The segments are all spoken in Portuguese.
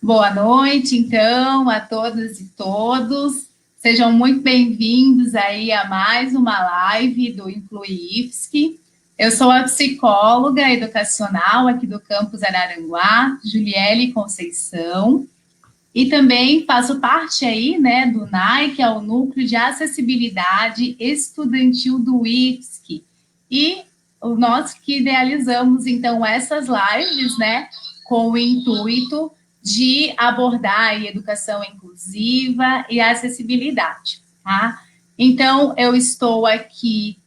Boa noite, então, a todas e todos. Sejam muito bem-vindos aí a mais uma live do Inclui IFSC. Eu sou a psicóloga educacional aqui do campus Araranguá, Juliele Conceição, e também faço parte aí, né, do NAI, que é o Núcleo de Acessibilidade Estudantil do IFSC. E nós que idealizamos, então, essas lives, né, com o intuito de abordar a educação inclusiva e a acessibilidade, tá? Então, eu estou aqui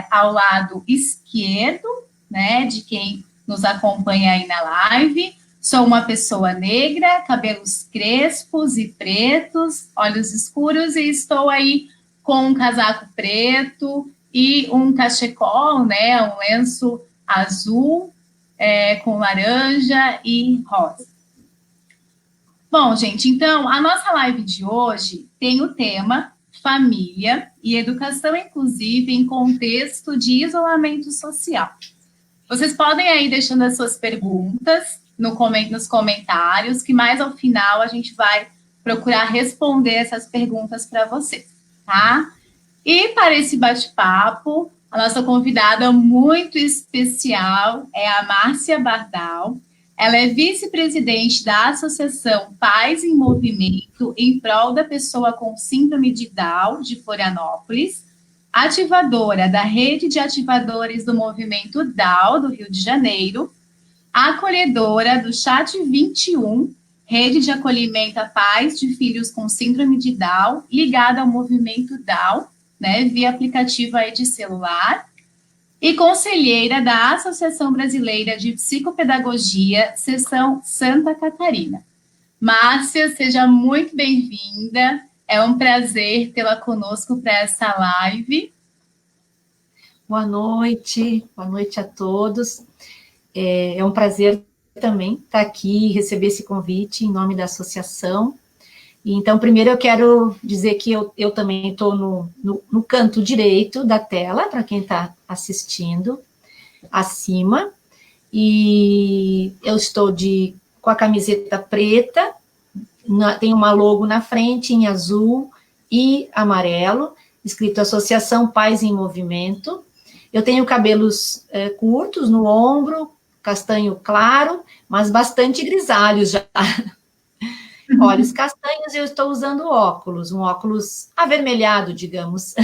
ao lado esquerdo, né, de quem nos acompanha aí na live. Sou uma pessoa negra, cabelos crespos e pretos, olhos escuros, e estou aí com um casaco preto e um cachecol, né, um lenço azul com laranja e rosa. Bom, gente, então, a nossa live de hoje tem o tema família e educação inclusiva em contexto de isolamento social. Vocês podem aí deixando as suas perguntas nos comentários, que mais ao final a gente vai procurar responder essas perguntas para vocês, tá? E para esse bate-papo, a nossa convidada muito especial é a Márcia Bardal. Ela é vice-presidente da Associação Pais em Movimento em prol da pessoa com síndrome de Down de Florianópolis, ativadora da rede de ativadores do movimento Down do Rio de Janeiro, acolhedora do Chat 21, rede de acolhimento a pais de filhos com síndrome de Down, ligada ao movimento Down, né, via aplicativo aí de celular, e conselheira da Associação Brasileira de Psicopedagogia, seção Santa Catarina. Márcia, seja muito bem-vinda. É um prazer tê-la conosco para essa live. Boa noite a todos. É um prazer também estar aqui e receber esse convite em nome da associação. Então, primeiro eu quero dizer que eu também estou no canto direito da tela, para quem está assistindo, acima, e eu estou com a camiseta preta, tem uma logo na frente em azul e amarelo, escrito Associação Pais em Movimento. Eu tenho cabelos curtos no ombro, castanho claro, mas bastante grisalhos já. Olhos castanhos, e eu estou usando óculos, um óculos avermelhado, digamos.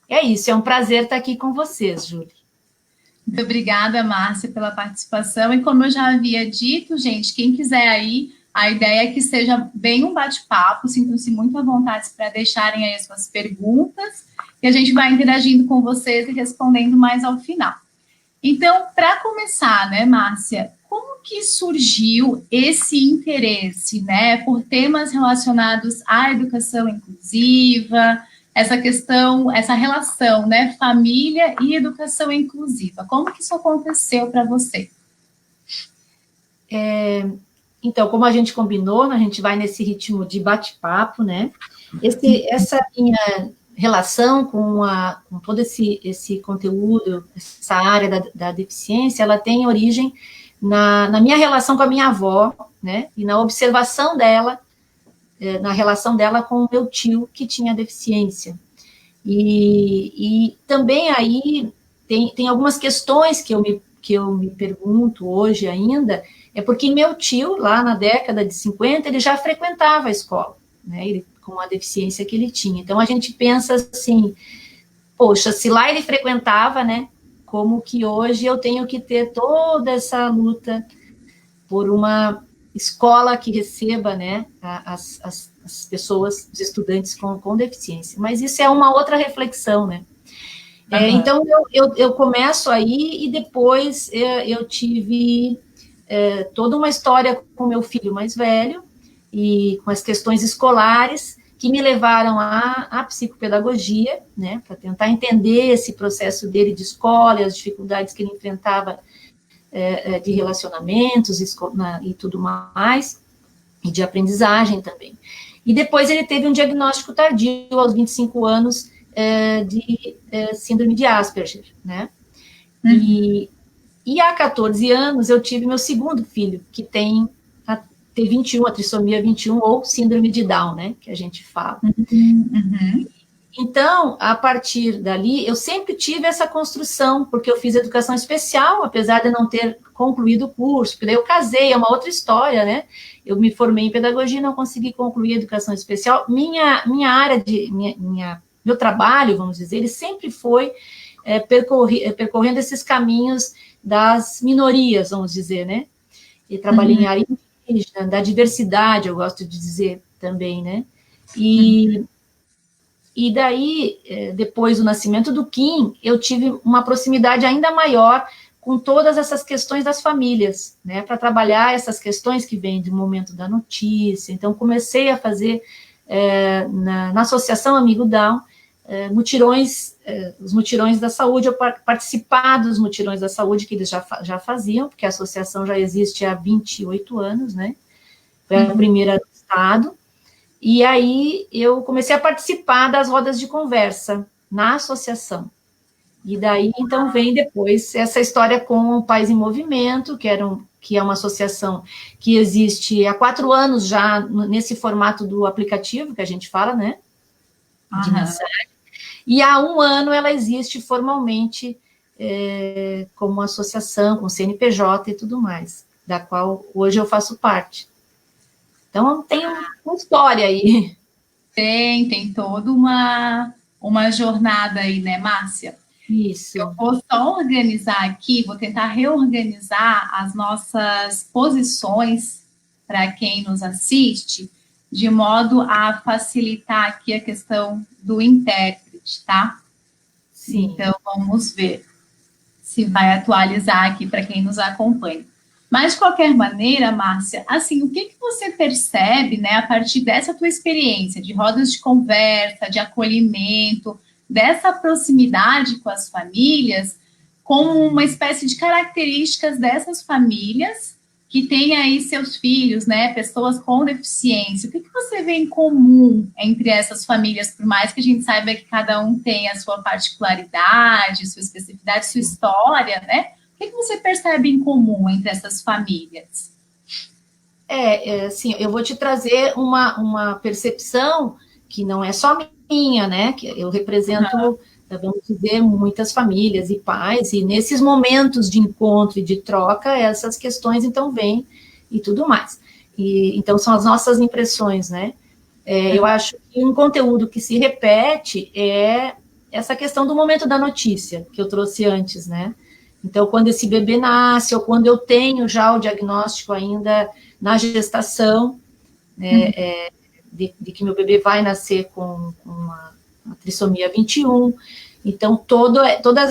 É isso, é um prazer estar aqui com vocês, Júlia. Muito obrigada, Márcia, pela participação. E como eu já havia dito, gente, quem quiser aí, a ideia é que seja bem um bate-papo, sintam-se muito à vontade para deixarem aí as suas perguntas, e a gente vai interagindo com vocês e respondendo mais ao final. Então, para começar, né, Márcia, como que surgiu esse interesse, né, por temas relacionados à educação inclusiva, essa questão, essa relação, né, família e educação inclusiva? Como que isso aconteceu para você? Então, como a gente combinou, a gente vai nesse ritmo de bate-papo, né? Essa minha relação com todo esse conteúdo, essa área da deficiência, ela tem origem na minha relação com a minha avó, né? E na observação dela, na relação dela com o meu tio, que tinha deficiência. E também aí tem algumas questões que eu me pergunto hoje ainda, porque meu tio, lá na década de 50, ele já frequentava a escola, né? Ele, com a deficiência que ele tinha. Então, a gente pensa assim, poxa, se lá ele frequentava, né, como que hoje eu tenho que ter toda essa luta por uma escola que receba, né, as pessoas, os estudantes com deficiência. Mas isso é uma outra reflexão, né? Uhum. Então, eu começo aí, e depois eu tive toda uma história com meu filho mais velho, e com as questões escolares, que me levaram à psicopedagogia, né, para tentar entender esse processo dele de escola, e as dificuldades que ele enfrentava de relacionamentos e tudo mais, e de aprendizagem também. E depois ele teve um diagnóstico tardio, aos 25 anos, de síndrome de Asperger, né? E há 14 anos eu tive meu segundo filho, que tem T21, a trissomia 21, ou síndrome de Down, né, que a gente fala. Uhum. Então, a partir dali, eu sempre tive essa construção, porque eu fiz educação especial, apesar de não ter concluído o curso, porque daí eu casei, é uma outra história, né? Eu me formei em pedagogia e não consegui concluir a educação especial. Minha área meu trabalho, vamos dizer, ele sempre foi percorrendo esses caminhos das minorias, vamos dizer, né? E trabalhei em área indígena, da diversidade, eu gosto de dizer também, né? E daí, depois do nascimento do Kim, eu tive uma proximidade ainda maior com todas essas questões das famílias, né, para trabalhar essas questões que vêm do momento da notícia. Então, comecei a fazer, na Associação Amigo Down, mutirões, os mutirões da saúde, eu participar dos mutirões da saúde que eles já faziam, porque a associação já existe há 28 anos, né, foi a primeira do Estado. E aí eu comecei a participar das rodas de conversa na associação. E daí, então, vem depois essa história com o Pais em Movimento, que é uma associação que existe há 4 anos já nesse formato do aplicativo que a gente fala, né? De mensagem. E há 1 ano ela existe formalmente como associação, com CNPJ e tudo mais, da qual hoje eu faço parte. Então, tem uma história aí. Tem toda uma jornada aí, né, Márcia? Isso. Eu vou só organizar aqui, vou tentar reorganizar as nossas posições para quem nos assiste, de modo a facilitar aqui a questão do intérprete, tá? Sim. Então, vamos ver se vai atualizar aqui para quem nos acompanha. Mas, de qualquer maneira, Márcia, assim, o que você percebe, né, a partir dessa tua experiência de rodas de conversa, de acolhimento, dessa proximidade com as famílias, como uma espécie de características dessas famílias que têm aí seus filhos, né, pessoas com deficiência? O que você vê em comum entre essas famílias, por mais que a gente saiba que cada um tem a sua particularidade, sua especificidade, sua história, né? O que você percebe em comum entre essas famílias? Assim, eu vou te trazer uma percepção que não é só minha, né? Que eu represento, vamos dizer, muitas famílias e pais, e nesses momentos de encontro e de troca, essas questões, então, vêm e tudo mais. Então, são as nossas impressões, né? Eu acho que um conteúdo que se repete é essa questão do momento da notícia, que eu trouxe antes, né? Então, quando esse bebê nasce, ou quando eu tenho já o diagnóstico ainda na gestação, né, de que meu bebê vai nascer com uma trissomia 21. Então, todas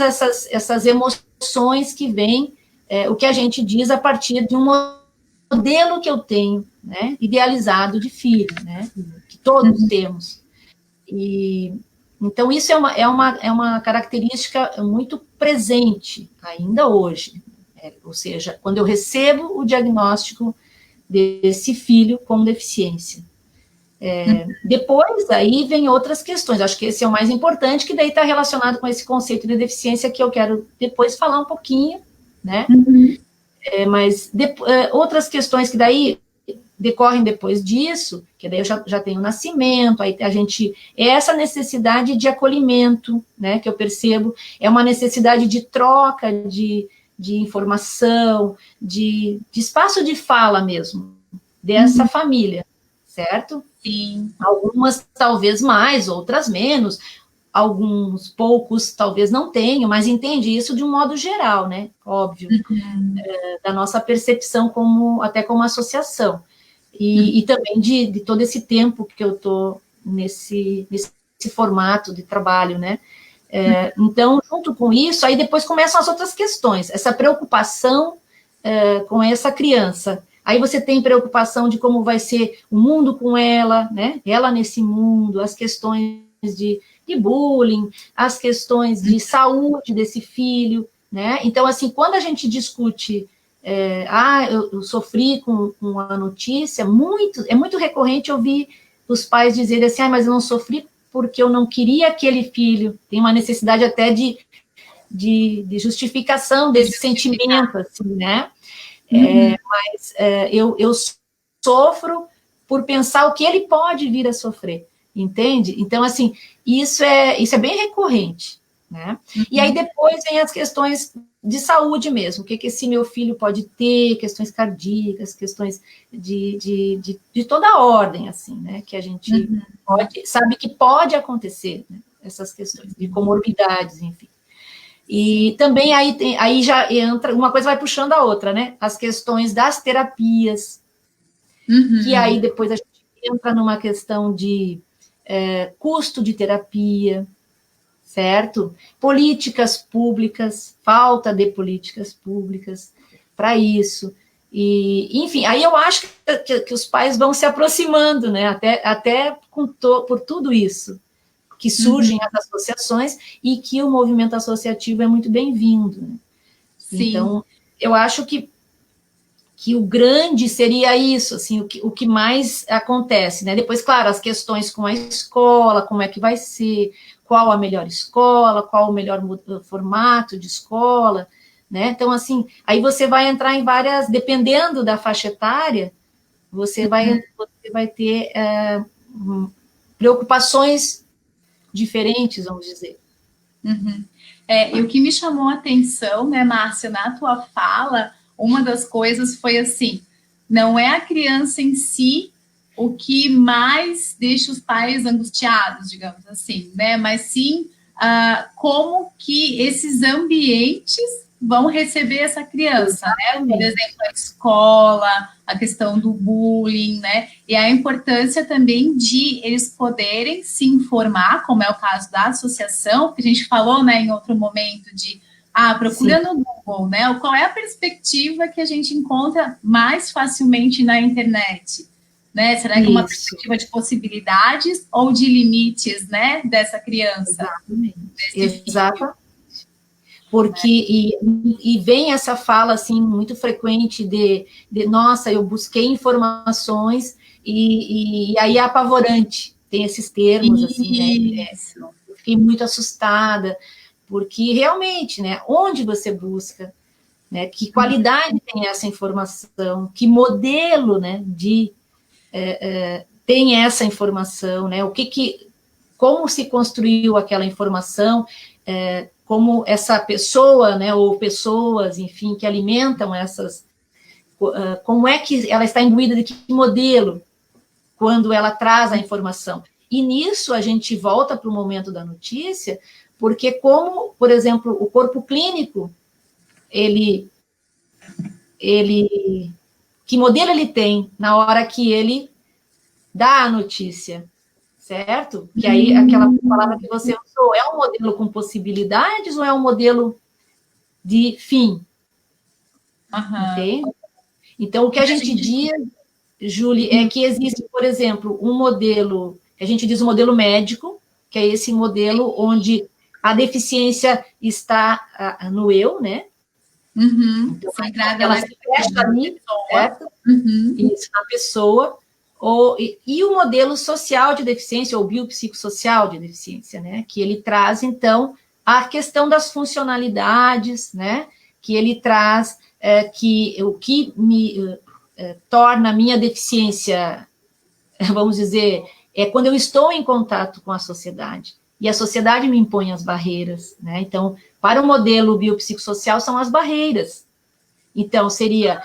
essas emoções que vêm, o que a gente diz a partir de um modelo que eu tenho, né, idealizado de filho, né, que todos temos. Então, isso é uma característica muito presente ainda hoje. Ou seja, quando eu recebo o diagnóstico desse filho com deficiência. Depois, aí, vem outras questões. Acho que esse é o mais importante, que daí está relacionado com esse conceito de deficiência, que eu quero depois falar um pouquinho, né? Mas outras questões que daí decorrem depois disso, que daí eu já tenho o nascimento, aí a gente, essa necessidade de acolhimento, né, que eu percebo, é uma necessidade de troca, de informação, de espaço de fala mesmo, dessa família, certo? Sim. Algumas talvez mais, outras menos, alguns poucos talvez não tenham, mas entende isso de um modo geral, né, óbvio, da nossa percepção até como associação. E também de todo esse tempo que eu estou nesse formato de trabalho, né? Então, junto com isso, aí depois começam as outras questões, essa preocupação com essa criança. Aí você tem preocupação de como vai ser o mundo com ela, né? Ela nesse mundo, as questões de bullying, as questões de saúde desse filho, né? Então, assim, quando a gente discute eu sofri com a notícia, é muito recorrente ouvir os pais dizerem assim, mas eu não sofri porque eu não queria aquele filho. Tem uma necessidade até de justificação desse sentimento, assim, né? Mas eu sofro por pensar o que ele pode vir a sofrer, entende? Então, assim, isso é bem recorrente, né? E aí depois vem as questões de saúde mesmo, o que esse meu filho pode ter, questões cardíacas, questões de toda a ordem, assim, né? Que a gente sabe que pode acontecer, né? Essas questões de comorbidades, enfim. E também aí já entra, uma coisa vai puxando a outra, né? As questões das terapias, que aí depois a gente entra numa questão de custo de terapia, certo? Políticas públicas, falta de políticas públicas para isso. E, enfim, aí eu acho que os pais vão se aproximando, né? Até por tudo isso, que surgem as associações e que o movimento associativo é muito bem-vindo. Né? Então, eu acho que o grande seria isso, assim, o que mais acontece, né? Depois, claro, as questões com a escola, como é que vai ser, qual a melhor escola, qual o melhor formato de escola, né? Então, assim, aí você vai entrar em várias, dependendo da faixa etária, você vai ter preocupações diferentes, vamos dizer. E o que me chamou a atenção, né, Márcia, na tua fala, uma das coisas foi assim, não é a criança em si o que mais deixa os pais angustiados, digamos assim, né, mas sim como que esses ambientes vão receber essa criança, né? Por exemplo, a escola, a questão do bullying, né? E a importância também de eles poderem se informar, como é o caso da associação, que a gente falou, né, em outro momento, de procura no Google, né? Qual é a perspectiva que a gente encontra mais facilmente na internet? Né? Será que é uma perspectiva de possibilidades ou de limites, né, dessa criança? Exatamente. Porque, e vem essa fala, assim, muito frequente de nossa, eu busquei informações e aí é apavorante, tem esses termos, assim, né? Eu fiquei muito assustada, porque realmente, né, onde você busca, né, que qualidade tem essa informação, que modelo, né, tem essa informação, né, como se construiu aquela informação, como essa pessoa, né, ou pessoas, enfim, que alimentam essas, como é que ela está imbuída de que modelo, quando ela traz a informação. E nisso a gente volta para o momento da notícia, porque como, por exemplo, o corpo clínico, que modelo ele tem na hora que ele dá a notícia, certo? Que aí, aquela palavra que você usou, é um modelo com possibilidades ou é um modelo de fim? Entende? Então, o que a gente diz, Julie, é que existe, por exemplo, um modelo, a gente diz o modelo médico, que é esse modelo onde a deficiência está no eu, né? Então, ela se fecha ali, certo? Isso, na pessoa. E o modelo social de deficiência, ou biopsicossocial de deficiência, né? Que ele traz, então, a questão das funcionalidades, né? Que ele traz o que me torna a minha deficiência, vamos dizer, é quando eu estou em contato com a sociedade. E a sociedade me impõe as barreiras, né? Então, para o modelo biopsicossocial, são as barreiras. Então, seria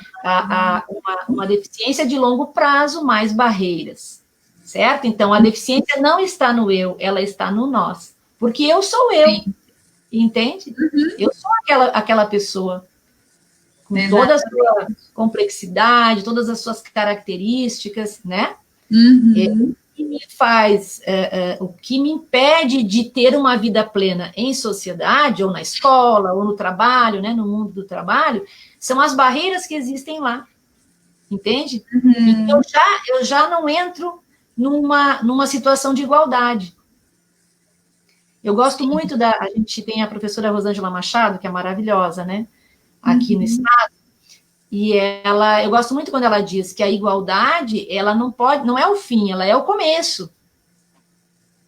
uma deficiência de longo prazo mais barreiras, certo? Então, a deficiência não está no eu, ela está no nós. Porque eu sou eu, entende? Eu sou aquela pessoa, com toda a sua complexidade, todas as suas características, né? O que me impede de ter uma vida plena em sociedade, ou na escola, ou no trabalho, né, no mundo do trabalho, são as barreiras que existem lá, entende? Então, eu já não entro numa situação de igualdade. Eu gosto muito a gente tem a professora Rosângela Machado, que é maravilhosa, né, aqui no estado, e eu gosto muito quando ela diz que a igualdade, ela não é o fim, ela é o começo.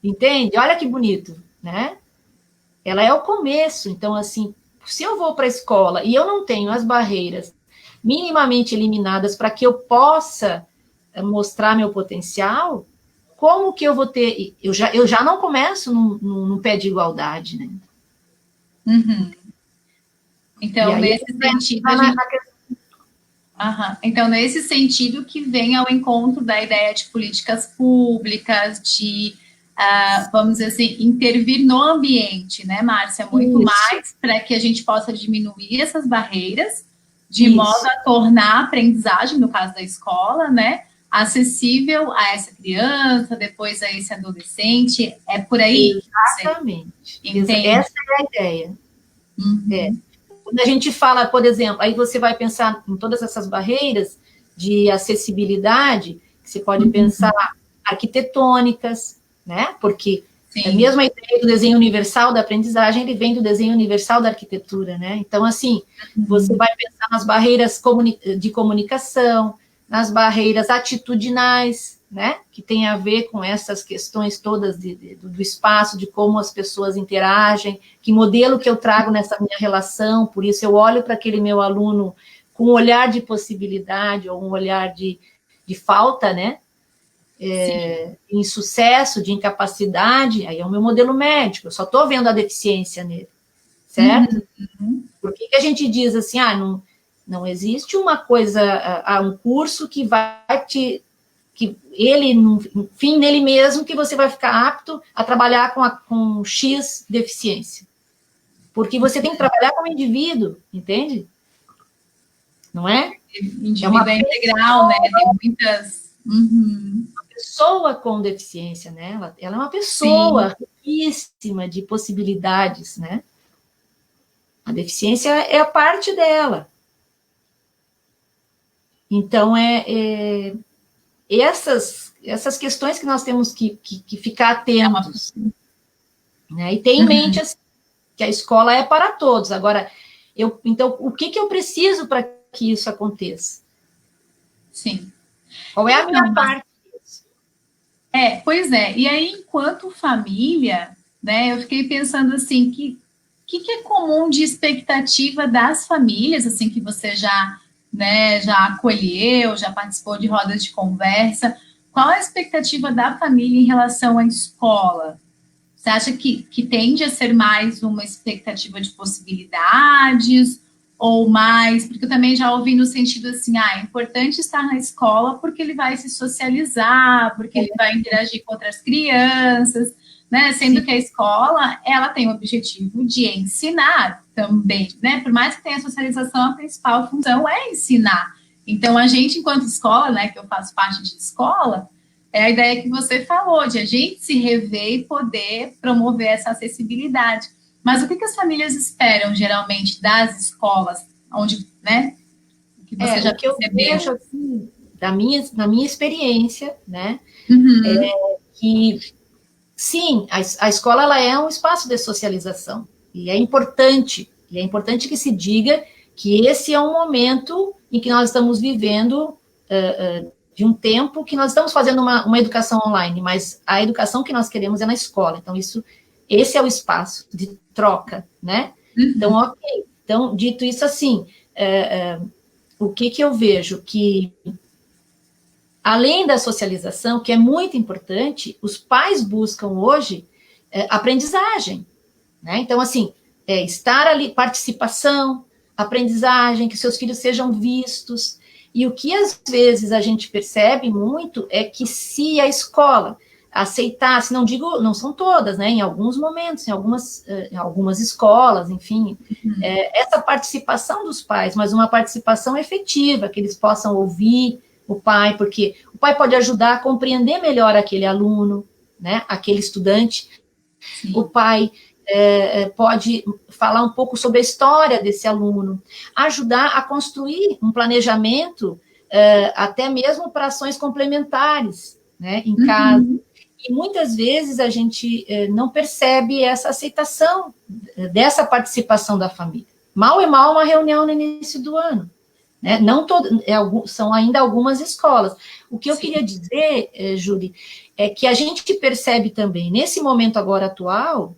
Entende? Olha que bonito, né? Ela é o começo. Então, assim, se eu vou para a escola e eu não tenho as barreiras minimamente eliminadas para que eu possa mostrar meu potencial, como que eu vou ter... Eu já não começo num pé de igualdade, né? Uhum. Então, nesse sentido, então, nesse sentido que vem ao encontro da ideia de políticas públicas, de, vamos dizer assim, intervir no ambiente, né, Márcia? Muito mais para que a gente possa diminuir essas barreiras, de modo a tornar a aprendizagem, no caso da escola, né, acessível a essa criança, depois a esse adolescente. É por aí? Exatamente. Entende? Essa é a ideia. Quando a gente fala, por exemplo, aí você vai pensar em todas essas barreiras de acessibilidade, que você pode pensar arquitetônicas, né? Porque a mesma ideia do desenho universal da aprendizagem, ele vem do desenho universal da arquitetura, né? Então, assim, você vai pensar nas barreiras de comunicação, nas barreiras atitudinais, né? Que tem a ver com essas questões todas do espaço, de como as pessoas interagem, que modelo que eu trago nessa minha relação, por isso eu olho para aquele meu aluno com um olhar de possibilidade ou um olhar de falta, né? Insucesso, de incapacidade, aí é o meu modelo médico, eu só estou vendo a deficiência nele, certo? Por que a gente diz assim, não existe uma coisa, um curso que vai que ele, no fim dele mesmo, que você vai ficar apto a trabalhar com X deficiência. Porque você tem que trabalhar como indivíduo, entende? Não é? Indivíduo é integral, né? Tem muitas... Uma pessoa com deficiência, né? Ela é uma pessoa riquíssima de possibilidades, né? A deficiência é a parte dela. Então, essas questões que nós temos que ficar atentos, né? E ter em mente assim, que a escola é para todos. Agora, então, o que eu preciso para que isso aconteça? Sim. Qual é a minha parte disso? Pois é. E aí, enquanto família, né, eu fiquei pensando assim, que é comum de expectativa das famílias, assim, que você já acolheu, já participou de rodas de conversa? Qual a expectativa da família em relação à escola? Você acha que tende a ser mais uma expectativa de possibilidades ou mais... Porque eu também já ouvi no sentido assim, é importante estar na escola porque ele vai se socializar, porque ele vai interagir com outras crianças, né? Sendo que a escola, ela tem o objetivo de ensinar também, né? Por mais que tenha a socialização, a principal função é ensinar. Então, a gente, enquanto escola, né, que eu faço parte de escola, é a ideia que você falou, de a gente se rever e poder promover essa acessibilidade. Mas o que as famílias esperam, geralmente, das escolas, onde, né, que você já percebeu? Eu vejo, assim, na minha experiência, né, que, sim, a escola ela é um espaço de socialização, e é importante que se diga que esse é um momento em que nós estamos vivendo de um tempo que nós estamos fazendo uma educação online, mas a educação que nós queremos é na escola. Então, esse é o espaço de troca, né? Então, ok. Então, dito isso assim, o que eu vejo? Que, além da socialização, que é muito importante, os pais buscam hoje aprendizagem, né? Então, assim, estar ali, participação, aprendizagem, que seus filhos sejam vistos. E o que às vezes a gente percebe muito é que se a escola aceitasse, não são todas, né? Em alguns momentos, em algumas escolas, enfim, essa participação dos pais, mas uma participação efetiva, que eles possam ouvir o pai, porque o pai pode ajudar a compreender melhor aquele aluno, né? Aquele estudante. Sim. O pai pode falar um pouco sobre a história desse aluno, ajudar a construir um planejamento, até mesmo para ações complementares, né, em casa. E muitas vezes a gente não percebe essa aceitação dessa participação da família. Mal é mal uma reunião no início do ano, né? Não são ainda algumas escolas. O que eu queria dizer, Júlia, é que a gente percebe também, nesse momento agora atual,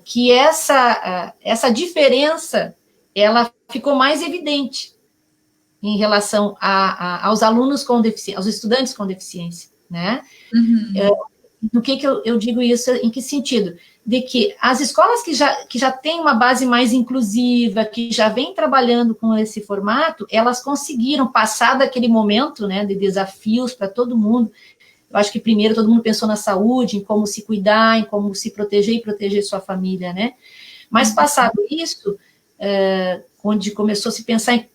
que essa diferença, ela ficou mais evidente, em relação aos alunos com deficiência, aos estudantes com deficiência, né? Do que eu digo isso, em que sentido? De que as escolas que já têm uma base mais inclusiva, que já vem trabalhando com esse formato, elas conseguiram passar daquele momento, né, de desafios para todo mundo. Eu acho que primeiro todo mundo pensou na saúde, em como se cuidar, em como se proteger e proteger sua família, né? Mas passado isso, onde começou a se pensar em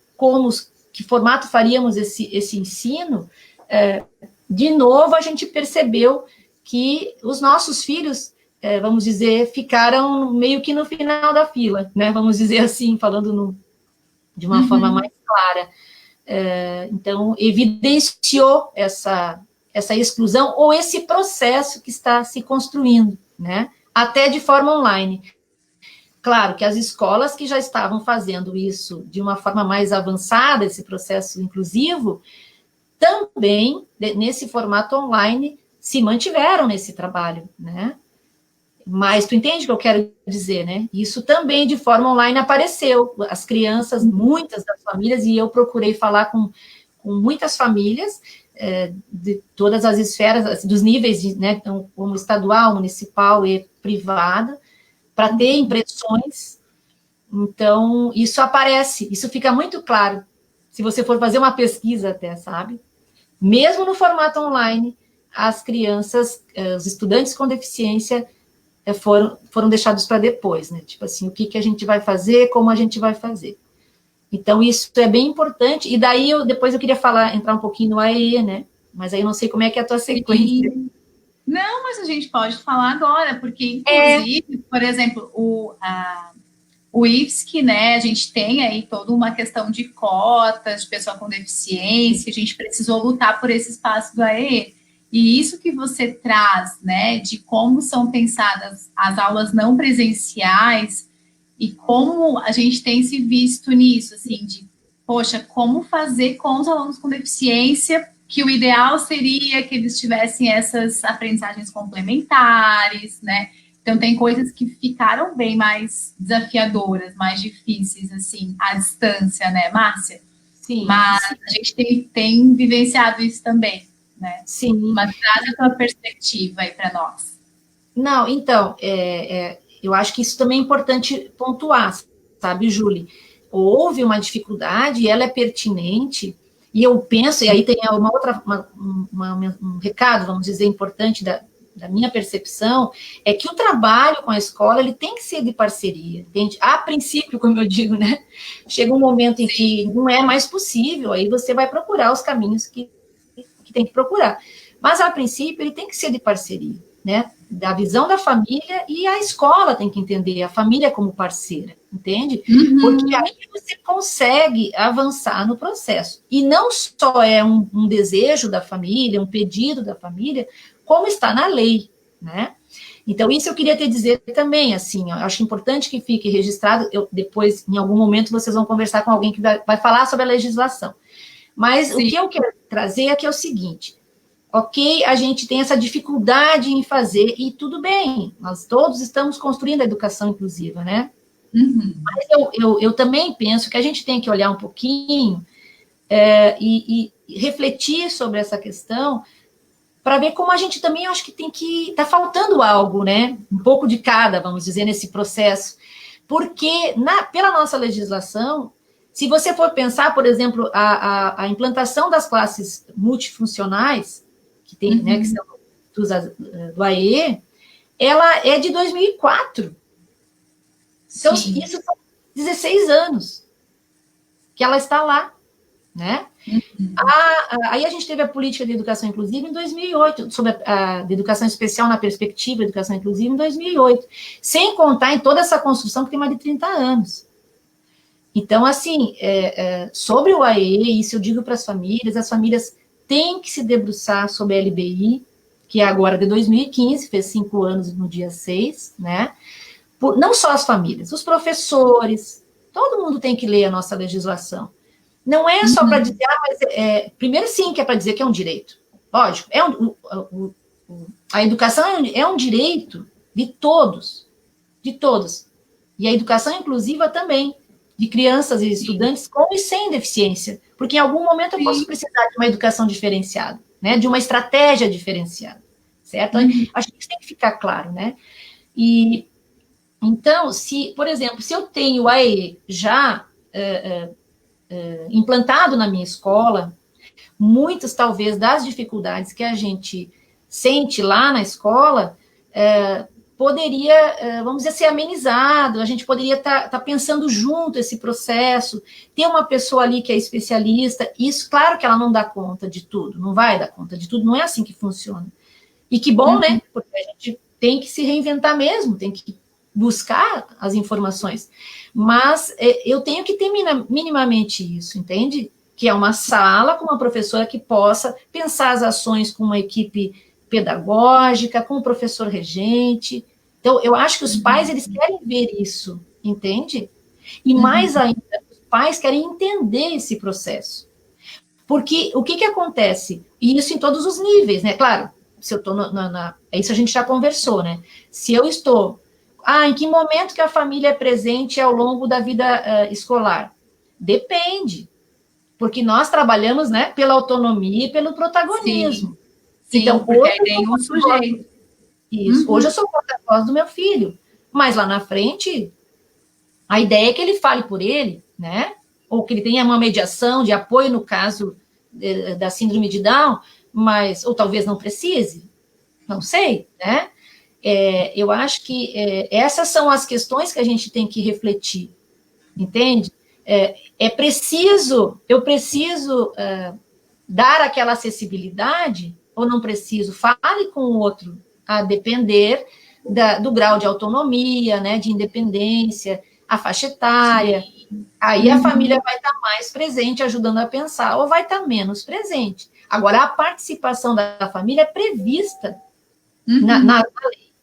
que formato faríamos esse ensino, de novo a gente percebeu que os nossos filhos, vamos dizer, ficaram meio que no final da fila, né? Vamos dizer assim, falando de uma forma mais clara. Então, evidenciou essa exclusão ou esse processo que está se construindo, né? Até de forma online. Claro que as escolas que já estavam fazendo isso de uma forma mais avançada, esse processo inclusivo, também, nesse formato online, se mantiveram nesse trabalho, né? Mas tu entende o que eu quero dizer, né? Isso também, de forma online, apareceu. As crianças, muitas das famílias, e eu procurei falar com muitas famílias, de todas as esferas, dos níveis, né, como estadual, municipal e privada, para ter impressões. Então, isso aparece, isso fica muito claro, se você for fazer uma pesquisa até, sabe? Mesmo no formato online, as crianças, os estudantes com deficiência foram deixados para depois, né? Tipo assim, o que a gente vai fazer, como a gente vai fazer. Então, isso é bem importante, e daí depois eu queria entrar um pouquinho no AE, né? Mas aí eu não sei como é que é a tua sequência. Não, mas a gente pode falar agora, porque, inclusive, por exemplo, o IFSC, né, a gente tem aí toda uma questão de cotas de pessoa com deficiência, a gente precisou lutar por esse espaço do AE. E isso que você traz, né, de como são pensadas as aulas não presenciais e como a gente tem se visto nisso, assim, de, poxa, como fazer com os alunos com deficiência, que o ideal seria que eles tivessem essas aprendizagens complementares, né? Então, tem coisas que ficaram bem mais desafiadoras, mais difíceis, assim, à distância, né, Márcia? Sim. Mas sim. a gente tem vivenciado isso também, né? Sim. Mas traz a tua perspectiva aí para nós. Não, então, eu acho que isso também é importante pontuar, sabe, Julie? Houve uma dificuldade e ela é pertinente, e eu penso, e aí tem um recado, vamos dizer, importante da minha percepção, é que o trabalho com a escola, ele tem que ser de parceria, entende? A princípio, como eu digo, né? Chega um momento em que não é mais possível, aí você vai procurar os caminhos que tem que procurar. Mas, a princípio, ele tem que ser de parceria, né? Da visão da família, e a escola tem que entender a família como parceira, entende? Porque aí você consegue avançar no processo. E não só é um desejo da família, um pedido da família, como está na lei, né? Então, isso eu queria te dizer também, assim, eu acho importante que fique registrado, depois, em algum momento, vocês vão conversar com alguém que vai falar sobre a legislação. Mas o que eu quero trazer é que é o seguinte: ok, a gente tem essa dificuldade em fazer, e tudo bem, nós todos estamos construindo a educação inclusiva, né? Mas eu também penso que a gente tem que olhar um pouquinho e refletir sobre essa questão, para ver como a gente também, acho que está faltando algo, né? Um pouco de cada, vamos dizer, nesse processo. Porque, pela nossa legislação, se você for pensar, por exemplo, a implantação das classes multifuncionais, que tem, né, que são do AE, ela é de 2004. Então, isso são 16 anos que ela está lá, né? Aí a gente teve a política de educação inclusiva em 2008, sobre a de educação especial na perspectiva de educação inclusiva em 2008, sem contar em toda essa construção que tem mais de 30 anos. Então, assim, sobre o AE, isso eu digo para as famílias têm que se debruçar sobre a LBI, que é agora de 2015, fez 5 anos no dia 6, né? Não só as famílias, os professores, todo mundo tem que ler a nossa legislação. Não é só para dizer, mas primeiro sim que é para dizer que é um direito. Lógico, a educação é um direito de todos, de todos. E a educação inclusiva também. de crianças e estudantes com e sem deficiência, porque em algum momento eu posso precisar de uma educação diferenciada, né, de uma estratégia diferenciada, certo? Acho que isso tem que ficar claro, né? E então, se, por exemplo, se eu tenho o AE já implantado na minha escola, muitas, talvez, das dificuldades que a gente sente lá na escola, poderia, vamos dizer, ser amenizado, a gente poderia estar pensando junto esse processo, ter uma pessoa ali que é especialista, isso, claro que ela não dá conta de tudo, não vai dar conta de tudo, não é assim que funciona. E que bom, né? Porque a gente tem que se reinventar mesmo, tem que buscar as informações. Mas eu tenho que ter minimamente isso, entende? Que é uma sala com uma professora que possa pensar as ações com uma equipe pedagógica, com o professor regente. Então, eu acho que os pais, eles querem ver isso, entende? E mais ainda, os pais querem entender esse processo. Porque o que acontece? E isso em todos os níveis, né? Claro, se eu estou isso a gente já conversou, né? Se eu estou... em que momento que a família é presente ao longo da vida escolar? Depende. Porque nós trabalhamos, né, pela autonomia e pelo protagonismo. Sim, então, hoje aí tem um sujeito. Isso. Hoje eu sou porta-voz do meu filho. Mas lá na frente, a ideia é que ele fale por ele, né? Ou que ele tenha uma mediação de apoio no caso da síndrome de Down, mas, ou talvez não precise, não sei, né? Eu acho que essas são as questões que a gente tem que refletir, entende? Eu preciso dar aquela acessibilidade ou não preciso? Fale com o outro, a depender do grau de autonomia, né, de independência, a faixa etária. Sim. Aí a família vai estar mais presente, ajudando a pensar, ou vai estar menos presente. Agora, a participação da família é prevista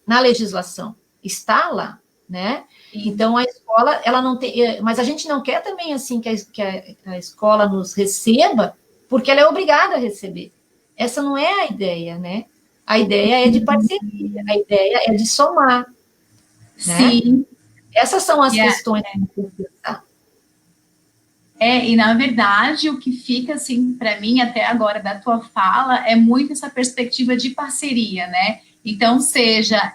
na legislação, está lá, né? Então, a escola, ela não tem... Mas a gente não quer também, assim, que a escola nos receba, porque ela é obrigada a receber. Essa não é a ideia, né? A ideia é de parceria, a ideia é de somar. Sim. Né? Essas são as questões que a gente tem que pensar. E na verdade, o que fica, assim, para mim, até agora, da tua fala, é muito essa perspectiva de parceria, né? Então, seja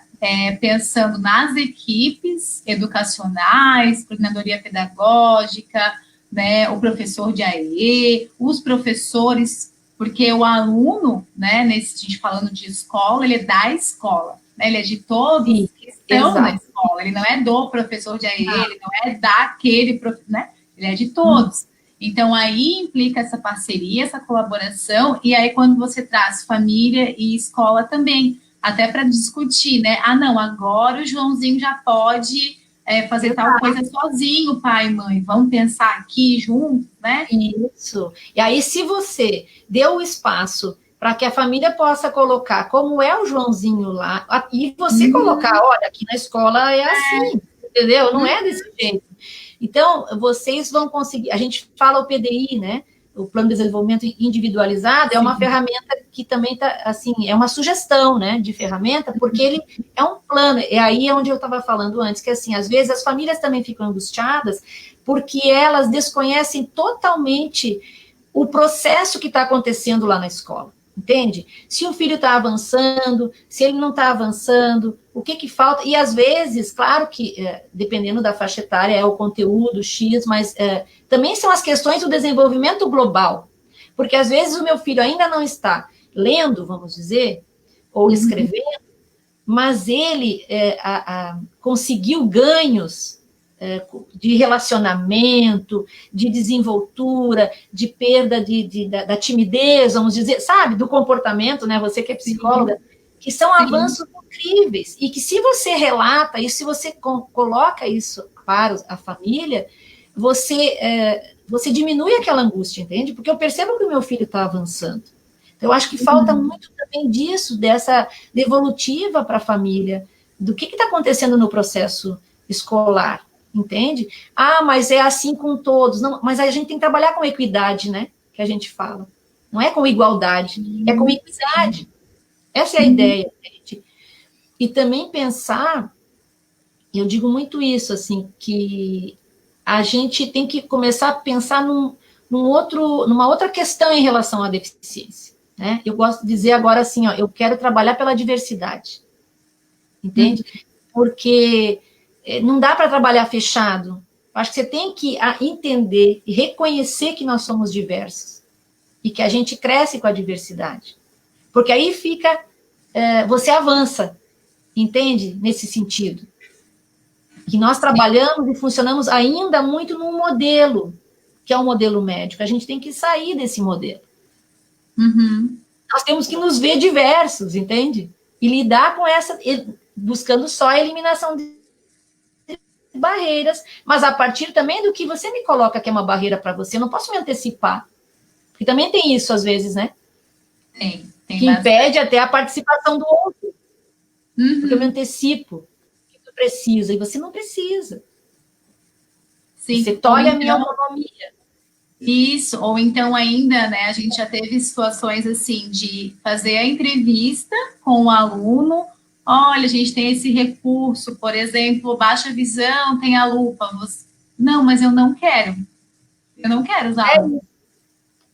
pensando nas equipes educacionais, coordenadoria pedagógica, né, o professor de AE, os professores, porque o aluno, né, a gente falando de escola, ele é da escola, né, ele é de todos que estão na escola, ele não é do professor de AE, ele não é daquele professor, né, ele é de todos. Então, aí implica essa parceria, essa colaboração, e aí quando você traz família e escola também, até para discutir, né? Não, agora o Joãozinho já pode fazer tal coisa sozinho, pai e mãe. Vamos pensar aqui juntos, né? Isso. E aí, se você deu o espaço para que a família possa colocar como é o Joãozinho lá, e você colocar, olha, aqui na escola é assim, entendeu? Não é desse jeito. Então, vocês vão conseguir... A gente fala o PDI, né? O Plano de Desenvolvimento Individualizado, é uma ferramenta que também está, assim, é uma sugestão, né, de ferramenta, porque ele é um plano, é aí onde eu estava falando antes, que, assim, às vezes as famílias também ficam angustiadas, porque elas desconhecem totalmente o processo que está acontecendo lá na escola, entende? Se o filho está avançando, se ele não está avançando, o que falta, e às vezes, claro que, dependendo da faixa etária, é o conteúdo X, mas também são as questões do desenvolvimento global, porque às vezes o meu filho ainda não está lendo, vamos dizer, ou escrevendo, mas ele conseguiu ganhos de relacionamento, de desenvoltura, de perda da timidez, vamos dizer, sabe, do comportamento, né, você que é psicóloga, que são avanços incríveis, e que se você relata isso, se você coloca isso para a família, você diminui aquela angústia, entende? Porque eu percebo que o meu filho está avançando. Então, eu acho que falta muito também disso, dessa devolutiva para a família, do que está acontecendo no processo escolar, entende? Mas é assim com todos. Não, mas a gente tem que trabalhar com equidade, né? Que a gente fala. Não é com igualdade, é com equidade. Essa é a ideia, gente. E também pensar, eu digo muito isso, assim, que a gente tem que começar a pensar numa outra questão em relação à deficiência, né? Eu gosto de dizer agora assim, ó, eu quero trabalhar pela diversidade, entende? Porque não dá para trabalhar fechado. Acho que você tem que entender e reconhecer que nós somos diversos e que a gente cresce com a diversidade. Porque aí fica, você avança, entende? Nesse sentido. Que nós trabalhamos e funcionamos ainda muito num modelo, que é o modelo médico. A gente tem que sair desse modelo. Uhum. Nós temos que nos ver diversos, entende? E lidar com essa, buscando só a eliminação de barreiras, mas a partir também do que você me coloca que é uma barreira para você, eu não posso me antecipar. Porque também tem isso às vezes, né? Tem que bastante. Impede até a participação do outro. Uhum. Porque eu me antecipo. O que tu precisa? E você não precisa. Sim. Você tolhe a minha autonomia. Isso, ou então ainda, né, a gente já teve situações assim de fazer a entrevista com o aluno, olha, a gente tem esse recurso, por exemplo, baixa visão, tem a lupa. Você... Não, mas eu não quero usar a lupa,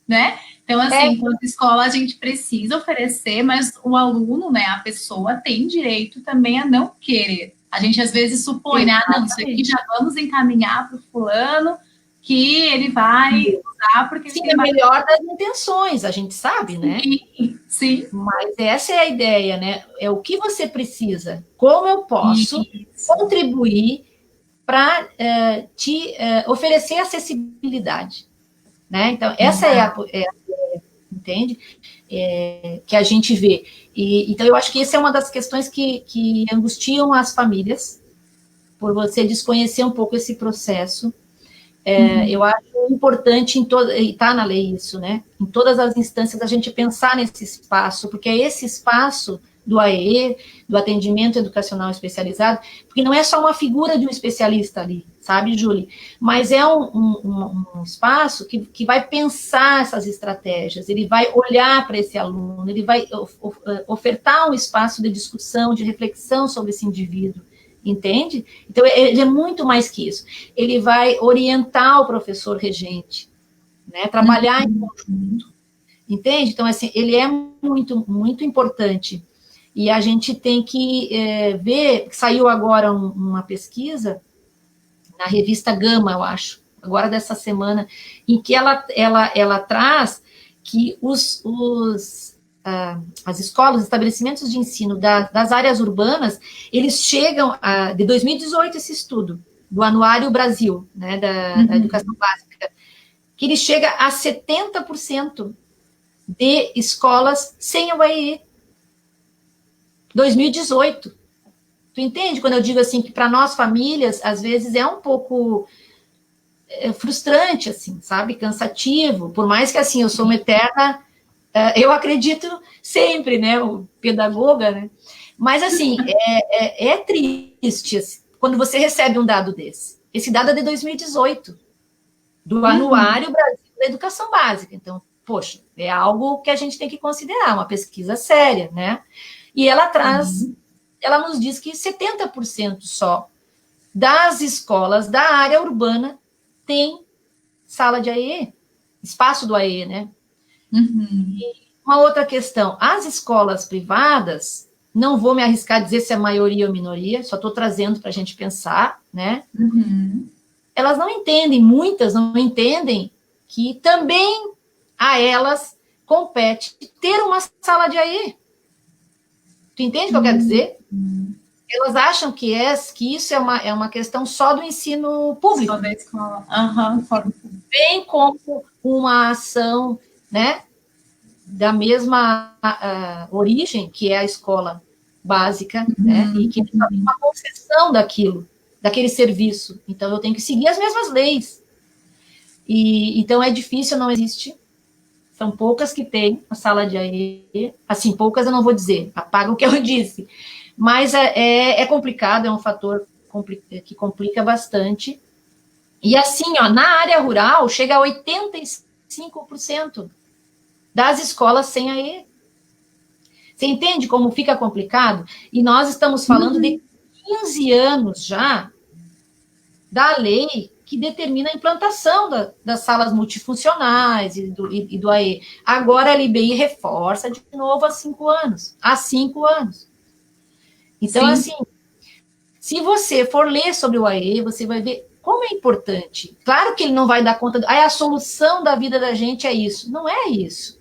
né? Então, assim, enquanto escola, a gente precisa oferecer, mas o aluno, né, a pessoa tem direito também a não querer. A gente, às vezes, supõe, né, não, isso aqui já vamos encaminhar para o fulano, que ele vai usar porque sim, ele tem é melhor das intenções, a gente sabe, né? Sim. Mas essa é a ideia, né? É o que você precisa, como eu posso contribuir para te oferecer acessibilidade, né? Então, essa é a ideia, entende? Que a gente vê. Então, eu acho que essa é uma das questões que angustiam as famílias, por você desconhecer um pouco esse processo. Eu acho importante, e está na lei isso, né? Em todas as instâncias, a gente pensar nesse espaço, porque é esse espaço do AEE, do atendimento educacional especializado, porque não é só uma figura de um especialista ali, sabe, Júlia? Mas é um espaço que vai pensar essas estratégias, ele vai olhar para esse aluno, ele vai ofertar um espaço de discussão, de reflexão sobre esse indivíduo, entende? Então, ele é muito mais que isso. Ele vai orientar o professor regente, né? Trabalhar em conjunto, entende? Então, assim, ele é muito, muito importante. E a gente tem que ver, saiu agora uma pesquisa na revista Gama, eu acho, agora dessa semana, em que ela traz que as escolas, os estabelecimentos de ensino das áreas urbanas, eles chegam de 2018 esse estudo, do Anuário Brasil, né, da educação básica, que ele chega a 70% de escolas sem o AEE. 2018. Tu entende quando eu digo assim que para nós famílias, às vezes é um pouco frustrante, assim, sabe? Cansativo, por mais que assim eu sou uma eterna, eu acredito sempre, né? O pedagoga, né? Mas assim, é triste assim, quando você recebe um dado desse. Esse dado é de 2018, do Anuário Brasil da Educação Básica. Então, poxa, é algo que a gente tem que considerar, uma pesquisa séria, né? E ela traz, ela nos diz que 70% só das escolas da área urbana tem sala de AE, espaço do AE, né? E uma outra questão, as escolas privadas, não vou me arriscar a dizer se é maioria ou minoria, só estou trazendo para a gente pensar, né? Elas não entendem, muitas não entendem que também a elas compete ter uma sala de AE. Tu entende o que eu quero dizer? Elas acham que isso é uma questão só do ensino público. Só da escola. Bem como uma ação, né, da mesma origem, que é a escola básica, né, e que tem uma concessão daquele serviço. Então, eu tenho que seguir as mesmas leis. Então, é difícil, não existe. São poucas que têm a sala de AE. Assim, poucas eu não vou dizer, apaga o que eu disse. Mas é complicado, é um fator que complica bastante. E assim, ó, na área rural, chega a 85% das escolas sem AE. Você entende como fica complicado? E nós estamos falando de 15 anos já da lei que determina a implantação das salas multifuncionais e do AE. Agora a LBI reforça de novo há 5 anos. Há 5 anos. Então, Sim. assim, se você for ler sobre o AE, você vai ver como é importante. Claro que ele não vai dar conta, a solução da vida da gente é isso. Não é isso.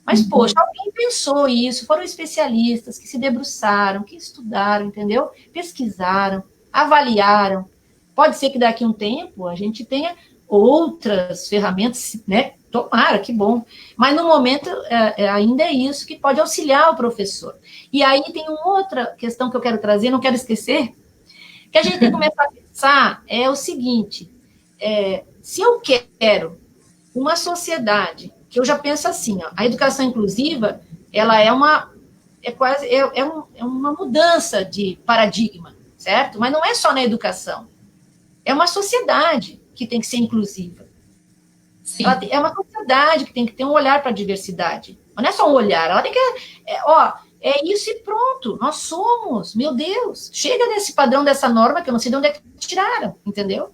Mas, poxa, alguém pensou isso, foram especialistas que se debruçaram, que estudaram, entendeu? Pesquisaram, avaliaram. Pode ser que daqui a um tempo a gente tenha outras ferramentas, né? Tomara, que bom. Mas no momento ainda é isso que pode auxiliar o professor. E aí tem uma outra questão que eu quero trazer, não quero esquecer, que a gente tem que começar a pensar é o seguinte, se eu quero uma sociedade, que eu já penso assim, ó, a educação inclusiva, ela é uma mudança de paradigma, certo? Mas não é só na educação. É uma sociedade que tem que ser inclusiva. Sim. É uma sociedade que tem que ter um olhar para a diversidade. Mas não é só um olhar, ela tem que... é isso e pronto, nós somos, meu Deus, chega desse padrão, dessa norma, que eu não sei de onde é que tiraram, entendeu?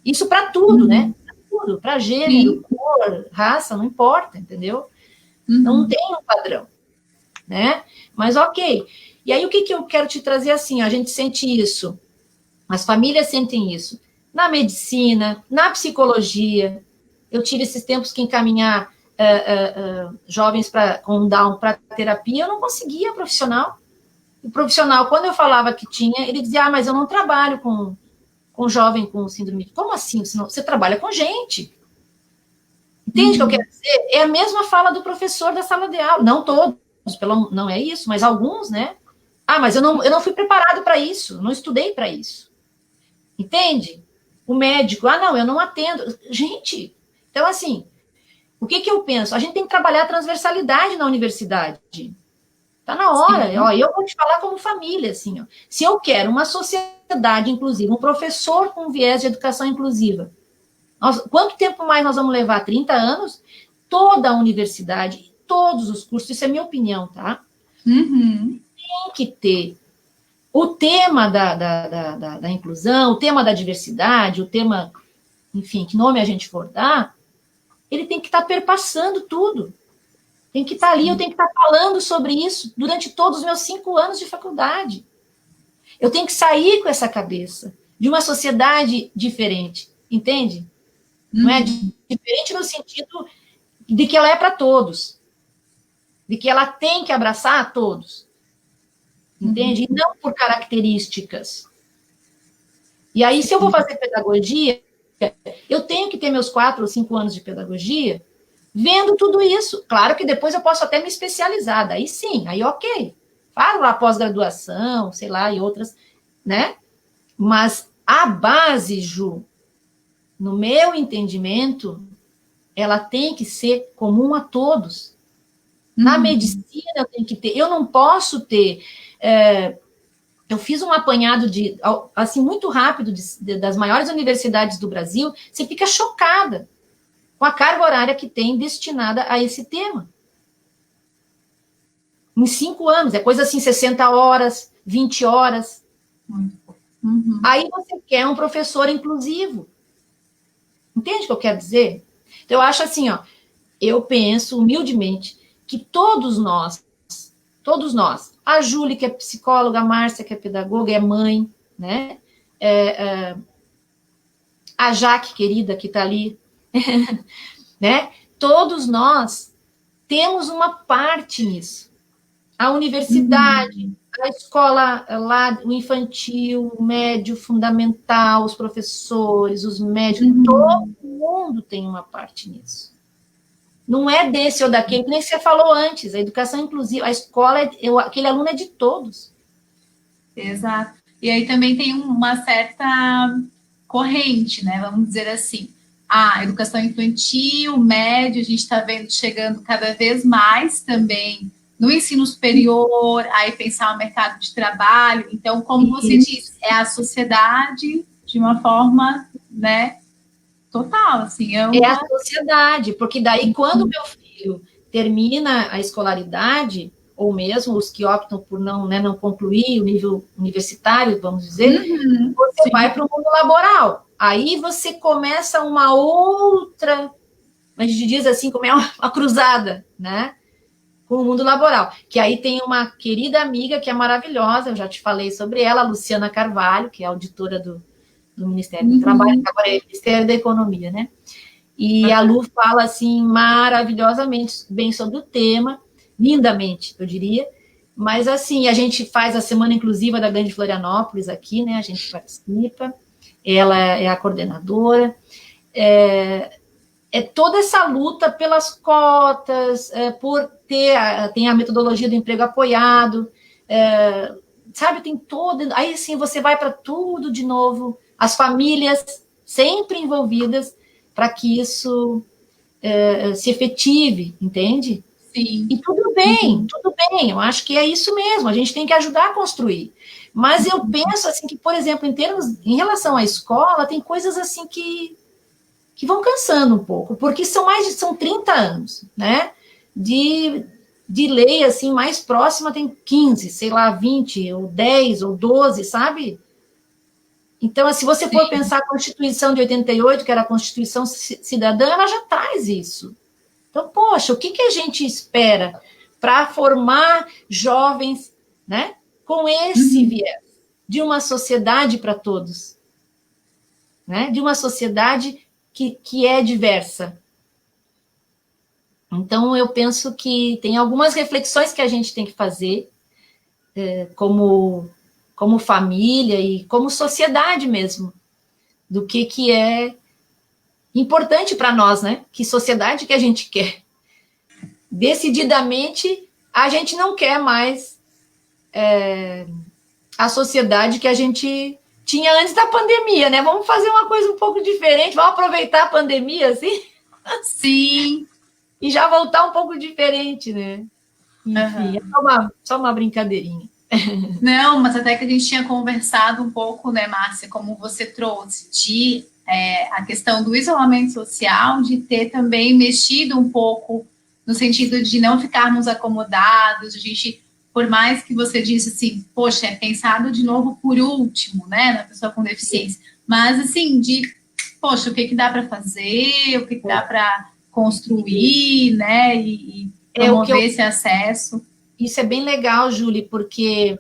Isso para tudo, né? Para tudo, para gênero, cor, raça, não importa, entendeu? Não tem um padrão, né? Mas ok. E aí o que eu quero te trazer assim, a gente sente isso, as famílias sentem isso, na medicina, na psicologia. Eu tive esses tempos que encaminhar jovens com Down para terapia, eu não conseguia profissional. O profissional, quando eu falava que tinha, ele dizia, mas eu não trabalho com jovem com síndrome. Como assim? Você trabalha com gente. Entende o que eu quero dizer? É a mesma fala do professor da sala de aula. Não todos, não é isso, mas alguns, né? Mas eu não fui preparado para isso, não estudei para isso. Entende? O médico, não, eu não atendo. Gente, então assim, o que eu penso? A gente tem que trabalhar a transversalidade na universidade. Está na hora. Eu vou te falar como família, assim, ó. Se eu quero uma sociedade inclusiva, um professor com viés de educação inclusiva, quanto tempo mais nós vamos levar? 30 anos? Toda a universidade, todos os cursos, isso é minha opinião, tá? Tem que ter o tema da inclusão, o tema da diversidade, o tema, enfim, que nome a gente for dar, ele tem que estar perpassando tudo. Tem que estar ali, eu tenho que estar falando sobre isso durante todos os meus 5 anos de faculdade. Eu tenho que sair com essa cabeça de uma sociedade diferente, entende? Não é diferente no sentido de que ela é para todos, de que ela tem que abraçar a todos, entende? E não por características. E aí, se eu vou fazer pedagogia, eu tenho que ter meus 4 ou 5 anos de pedagogia vendo tudo isso. Claro que depois eu posso até me especializar, daí sim, aí ok. Falo lá pós-graduação, sei lá, e outras, né? Mas a base, Ju, no meu entendimento, ela tem que ser comum a todos. Na medicina eu tenho que ter, eu não posso ter... eu fiz um apanhado assim, muito rápido das maiores universidades do Brasil, você fica chocada com a carga horária que tem destinada a esse tema. Em 5 anos, é coisa assim, 60 horas, 20 horas. Aí você quer um professor inclusivo. Entende o que eu quero dizer? Então, eu acho assim, eu penso humildemente que todos nós, a Júlia, que é psicóloga, a Márcia, que é pedagoga, é mãe, né? A Jaque, querida, que está ali, né? Todos nós temos uma parte nisso. A universidade, a escola lá, o infantil, o médio, fundamental, os professores, os médicos, todo mundo tem uma parte nisso. Não é desse ou daquele, nem você falou antes, a educação inclusiva, a escola, aquele aluno é de todos. Exato. E aí também tem uma certa corrente, né? Vamos dizer assim. A educação infantil, médio, a gente está vendo chegando cada vez mais também no ensino superior, aí pensar o mercado de trabalho. Então, como você disse, é a sociedade de uma forma, né, total, assim. É a sociedade, porque daí quando meu filho termina a escolaridade, ou mesmo os que optam por não, né, não concluir o nível universitário, vamos dizer, você vai para o mundo laboral. Aí você começa uma outra, a gente diz assim, como é uma cruzada, né? Com o mundo laboral. Que aí tem uma querida amiga que é maravilhosa, eu já te falei sobre ela, a Luciana Carvalho, que é auditora do Ministério do Trabalho, que agora é Ministério da Economia, né? E a Lu fala, assim, maravilhosamente bem sobre o tema, lindamente, eu diria. Mas, assim, a gente faz a Semana Inclusiva da Grande Florianópolis aqui, né? A gente participa, ela é a coordenadora. É toda essa luta pelas cotas, por tem a metodologia do emprego apoiado, sabe, tem todo, aí sim você vai para tudo de novo, as famílias sempre envolvidas para que isso se efetive, entende? Sim. E tudo bem, eu acho que é isso mesmo, a gente tem que ajudar a construir. Mas eu penso assim que, por exemplo, em relação à escola, tem coisas assim que vão cansando um pouco, porque são 30 anos, né? De lei, assim, mais próxima tem 15, sei lá, 20, ou 10, ou 12, sabe? Então, se você for pensar a Constituição de 88, que era a Constituição Cidadã, ela já traz isso. Então, poxa, o que a gente espera para formar jovens, né? Com esse viés de uma sociedade para todos, né? De uma sociedade que é diversa. Então, eu penso que tem algumas reflexões que a gente tem que fazer, como família e como sociedade mesmo, do que é importante para nós, né? Que sociedade que a gente quer. Decididamente, a gente não quer mais a sociedade que a gente tinha antes da pandemia, né? Vamos fazer uma coisa um pouco diferente, vamos aproveitar a pandemia, assim? Sim. E já voltar um pouco diferente, né? Enfim, é só uma brincadeirinha. Não, mas até que a gente tinha conversado um pouco, né, Márcia, como você trouxe, de a questão do isolamento social, de ter também mexido um pouco no sentido de não ficarmos acomodados, a gente, por mais que você disse assim, poxa, é pensado de novo por último, né, na pessoa com deficiência, mas assim, poxa, o que dá para fazer, o que dá para construir, né, e promover esse acesso. Isso é bem legal, Júlia, porque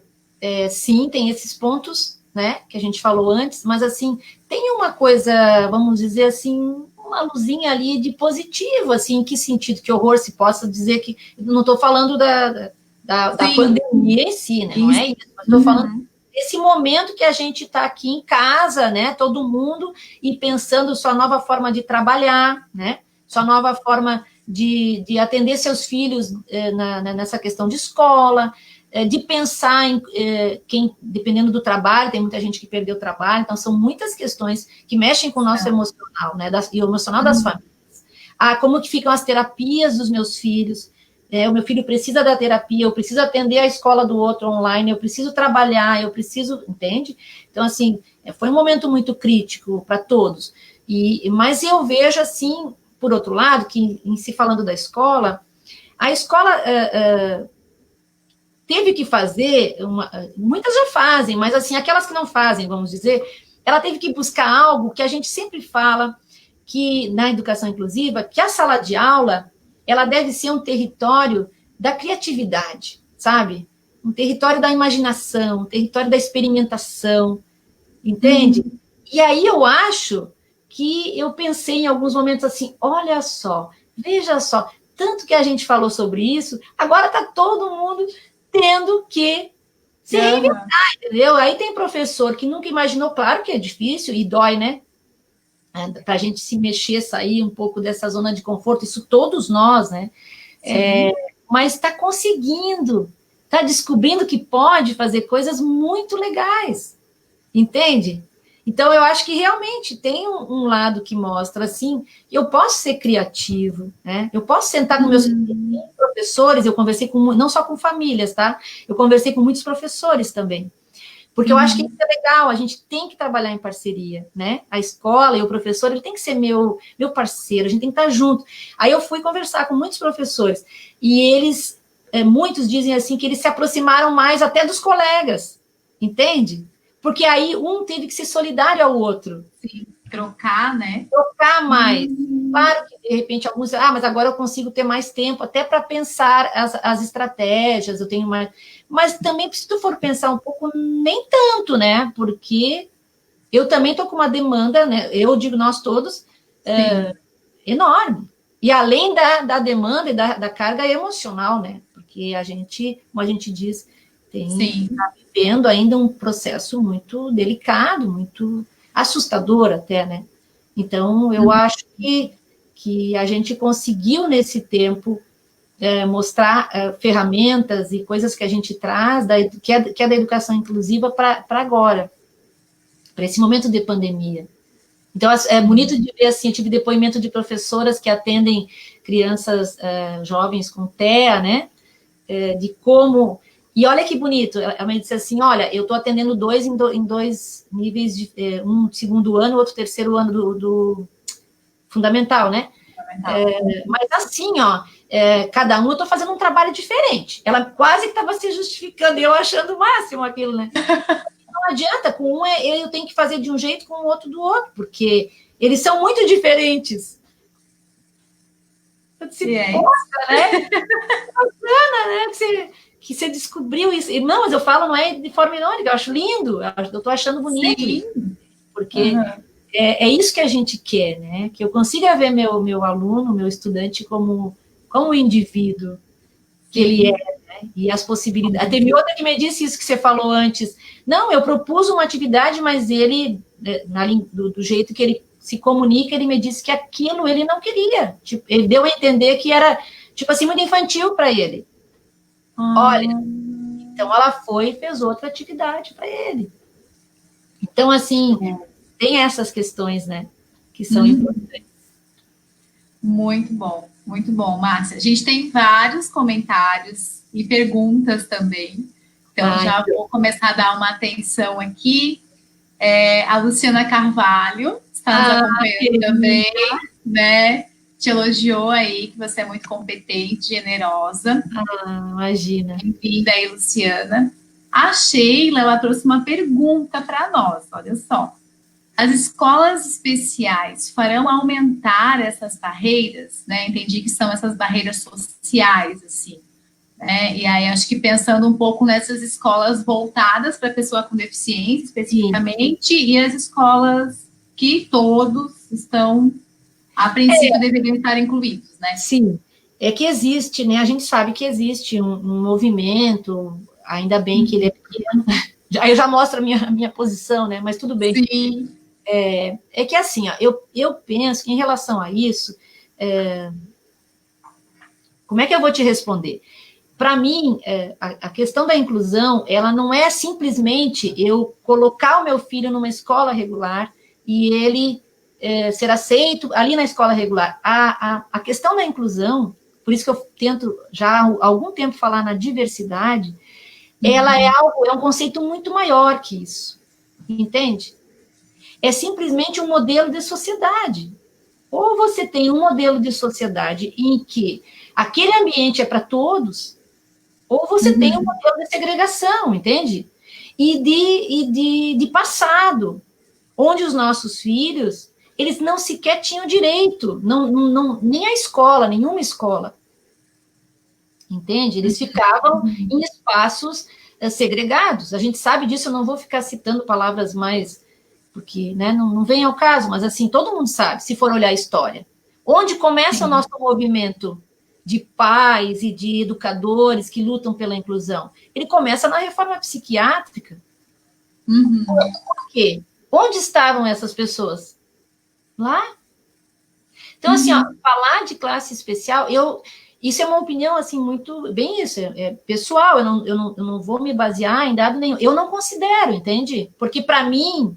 sim, tem esses pontos, né, que a gente falou antes, mas assim, tem uma coisa, vamos dizer assim, uma luzinha ali de positivo, assim, em que sentido, que horror se possa dizer que, não estou falando da pandemia em si, né, não é isso, mas estou falando desse momento que a gente está aqui em casa, né, todo mundo, e pensando sua nova forma de trabalhar, né, sua nova forma de atender seus filhos nessa questão de escola, de pensar em quem, dependendo do trabalho, tem muita gente que perdeu o trabalho, então são muitas questões que mexem com o nosso emocional, né, e o emocional das famílias. Como que ficam as terapias dos meus filhos, o meu filho precisa da terapia, eu preciso atender a escola do outro online, eu preciso trabalhar, eu preciso, entende? Então, assim, foi um momento muito crítico para todos, mas eu vejo, assim, por outro lado, que em se falando da escola, a escola teve que fazer, muitas já fazem, mas assim, aquelas que não fazem, vamos dizer, ela teve que buscar algo que a gente sempre fala, que na educação inclusiva, que a sala de aula, ela deve ser um território da criatividade, sabe? Um território da imaginação, um território da experimentação, entende? E aí eu acho que eu pensei em alguns momentos assim, olha só, veja só, tanto que a gente falou sobre isso, agora está todo mundo tendo que se reinventar, entendeu? Aí tem professor que nunca imaginou, claro que é difícil e dói, né? Para a gente se mexer, sair um pouco dessa zona de conforto, isso todos nós, né? Mas está conseguindo, está descobrindo que pode fazer coisas muito legais, entende? Então, eu acho que realmente tem um lado que mostra, assim, que eu posso ser criativo, né? Eu posso sentar com meus professores, eu conversei não só com famílias, tá? Eu conversei com muitos professores também. Porque eu acho que isso é legal, a gente tem que trabalhar em parceria, né? A escola e o professor, ele tem que ser meu parceiro, a gente tem que estar junto. Aí eu fui conversar com muitos professores, e eles muitos dizem assim que eles se aproximaram mais até dos colegas, entende? Porque aí um teve que ser solidário ao outro. Sim, trocar, né? Trocar mais. Claro que, de repente, alguns... mas agora eu consigo ter mais tempo até para pensar as estratégias, eu tenho mais... Mas também, se tu for pensar um pouco, nem tanto, né? Porque eu também estou com uma demanda, né? Eu digo nós todos, enorme. E além da demanda e da carga emocional, né? Porque a gente, como a gente diz, está vivendo ainda um processo muito delicado, muito assustador até, né? Então, eu acho que a gente conseguiu, nesse tempo, mostrar ferramentas e coisas que a gente traz, que é da educação inclusiva, para agora, para esse momento de pandemia. Então, é bonito de ver, assim, eu tive depoimento de professoras que atendem crianças jovens com TEA, né, de como... E olha que bonito, ela me disse assim, olha, eu estou atendendo dois em dois níveis, um segundo ano, outro terceiro ano do fundamental, né? Mas assim, ó, cada um eu estou fazendo um trabalho diferente. Ela quase que estava se justificando, eu achando o máximo aquilo, né? Não adianta, com um eu tenho que fazer de um jeito, com o outro do outro, porque eles são muito diferentes. Eu disse, poxa, né? Bacana, né? Que você descobriu isso. Não, mas eu falo, não é de forma irônica, eu acho lindo, eu estou achando bonito. Sim. Porque é isso que a gente quer, né? Que eu consiga ver meu aluno, meu estudante como um indivíduo que ele é, né? E as possibilidades. Teve outra que me disse isso que você falou antes. Não, eu propus uma atividade, mas ele, do jeito que ele se comunica, ele me disse que aquilo ele não queria. Tipo, ele deu a entender que era, tipo assim, muito infantil para ele. Olha, então ela foi e fez outra atividade para ele. Então, assim, tem essas questões, né, que são importantes. Muito bom, Márcia. A gente tem vários comentários e perguntas também, então já vou começar a dar uma atenção aqui. A Luciana Carvalho está nos acompanhando também, né? Te elogiou aí, que você é muito competente, generosa. Imagina. Bem-vinda aí, Luciana. A Sheila, ela trouxe uma pergunta para nós, olha só. As escolas especiais farão aumentar essas barreiras, né? Entendi que são essas barreiras sociais, assim, né? E aí, acho que pensando um pouco nessas escolas voltadas para a pessoa com deficiência, especificamente, e as escolas que todos estão... A princípio, deveriam estar incluídos, né? Sim, é que existe, né? A gente sabe que existe um movimento, ainda bem que ele é pequeno. Aí eu já mostro a minha posição, né? Mas tudo bem. Sim. É que assim, ó, eu penso que em relação a isso, como é que eu vou te responder? Para mim, a questão da inclusão, ela não é simplesmente eu colocar o meu filho numa escola regular e ele ser aceito ali na escola regular. A questão da inclusão, por isso que eu tento já há algum tempo falar na diversidade, ela é um conceito muito maior que isso, entende? É simplesmente um modelo de sociedade. Ou você tem um modelo de sociedade em que aquele ambiente é para todos, ou você tem um modelo de segregação, entende? E de passado, onde os nossos filhos, eles não sequer tinham direito, nem a escola, nenhuma escola, entende? Eles ficavam em espaços segregados. A gente sabe disso, eu não vou ficar citando palavras mais, porque, né, não vem ao caso, mas assim, todo mundo sabe, se for olhar a história. Onde começa o nosso movimento de pais e de educadores que lutam pela inclusão? Ele começa na reforma psiquiátrica. Por quê? Onde estavam essas pessoas? Lá. Então, assim, ó, falar de classe especial, isso é uma opinião, assim, muito, bem isso, pessoal, eu não vou me basear em dado nenhum, eu não considero, entende? Porque, para mim,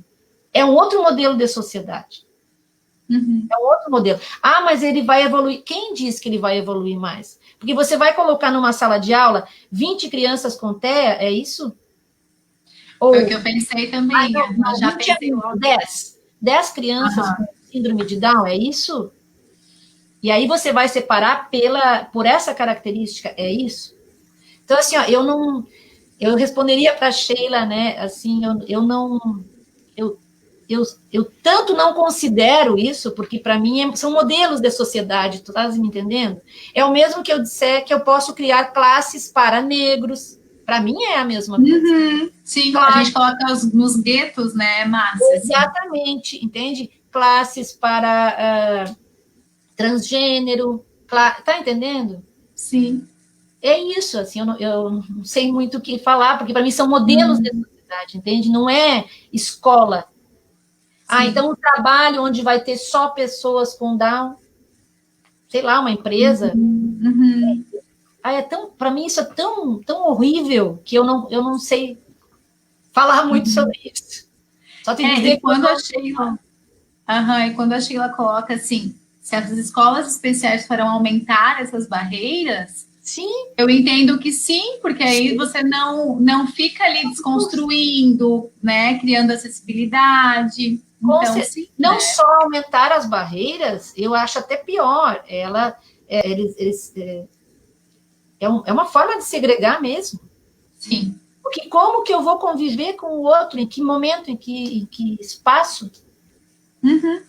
é um outro modelo de sociedade. É um outro modelo. Mas ele vai evoluir. Quem diz que ele vai evoluir mais? Porque você vai colocar numa sala de aula 20 crianças com TEA, é isso? Foi o que eu pensei também. Eu já pensei 10 crianças com síndrome de Down, é isso? E aí você vai separar por essa característica, é isso? Então, assim, ó, eu responderia para a Sheila, né, assim, eu não, eu, eu tanto não considero isso, porque para mim são modelos de sociedade, tu estás me entendendo? É o mesmo que eu disser que eu posso criar classes para negros, para mim é a mesma coisa. Uhum. Sim, a Classe, gente coloca nos guetos, né, Márcia? Assim. exatamente, entende? Classes para transgênero, tá entendendo? Sim. É isso, assim, eu não sei muito o que falar, porque para mim são modelos de sociedade, entende? Não é escola. Ah, Sim. então o trabalho onde vai ter só pessoas com Down, sei lá, uma empresa. Uhum. Ah, para mim isso é tão horrível que eu não sei falar muito sobre isso. Só te dizer E que eu quando a não. Sheila, e quando a Sheila coloca assim, se as escolas especiais farão aumentar essas barreiras, Sim, eu entendo que sim, porque aí você não fica ali desconstruindo, né, criando acessibilidade. Então, sim, não né? só aumentar as barreiras, eu acho até pior. É uma forma de segregar mesmo. Sim. Porque como que eu vou conviver com o outro? Em que momento? Em que espaço? Uhum.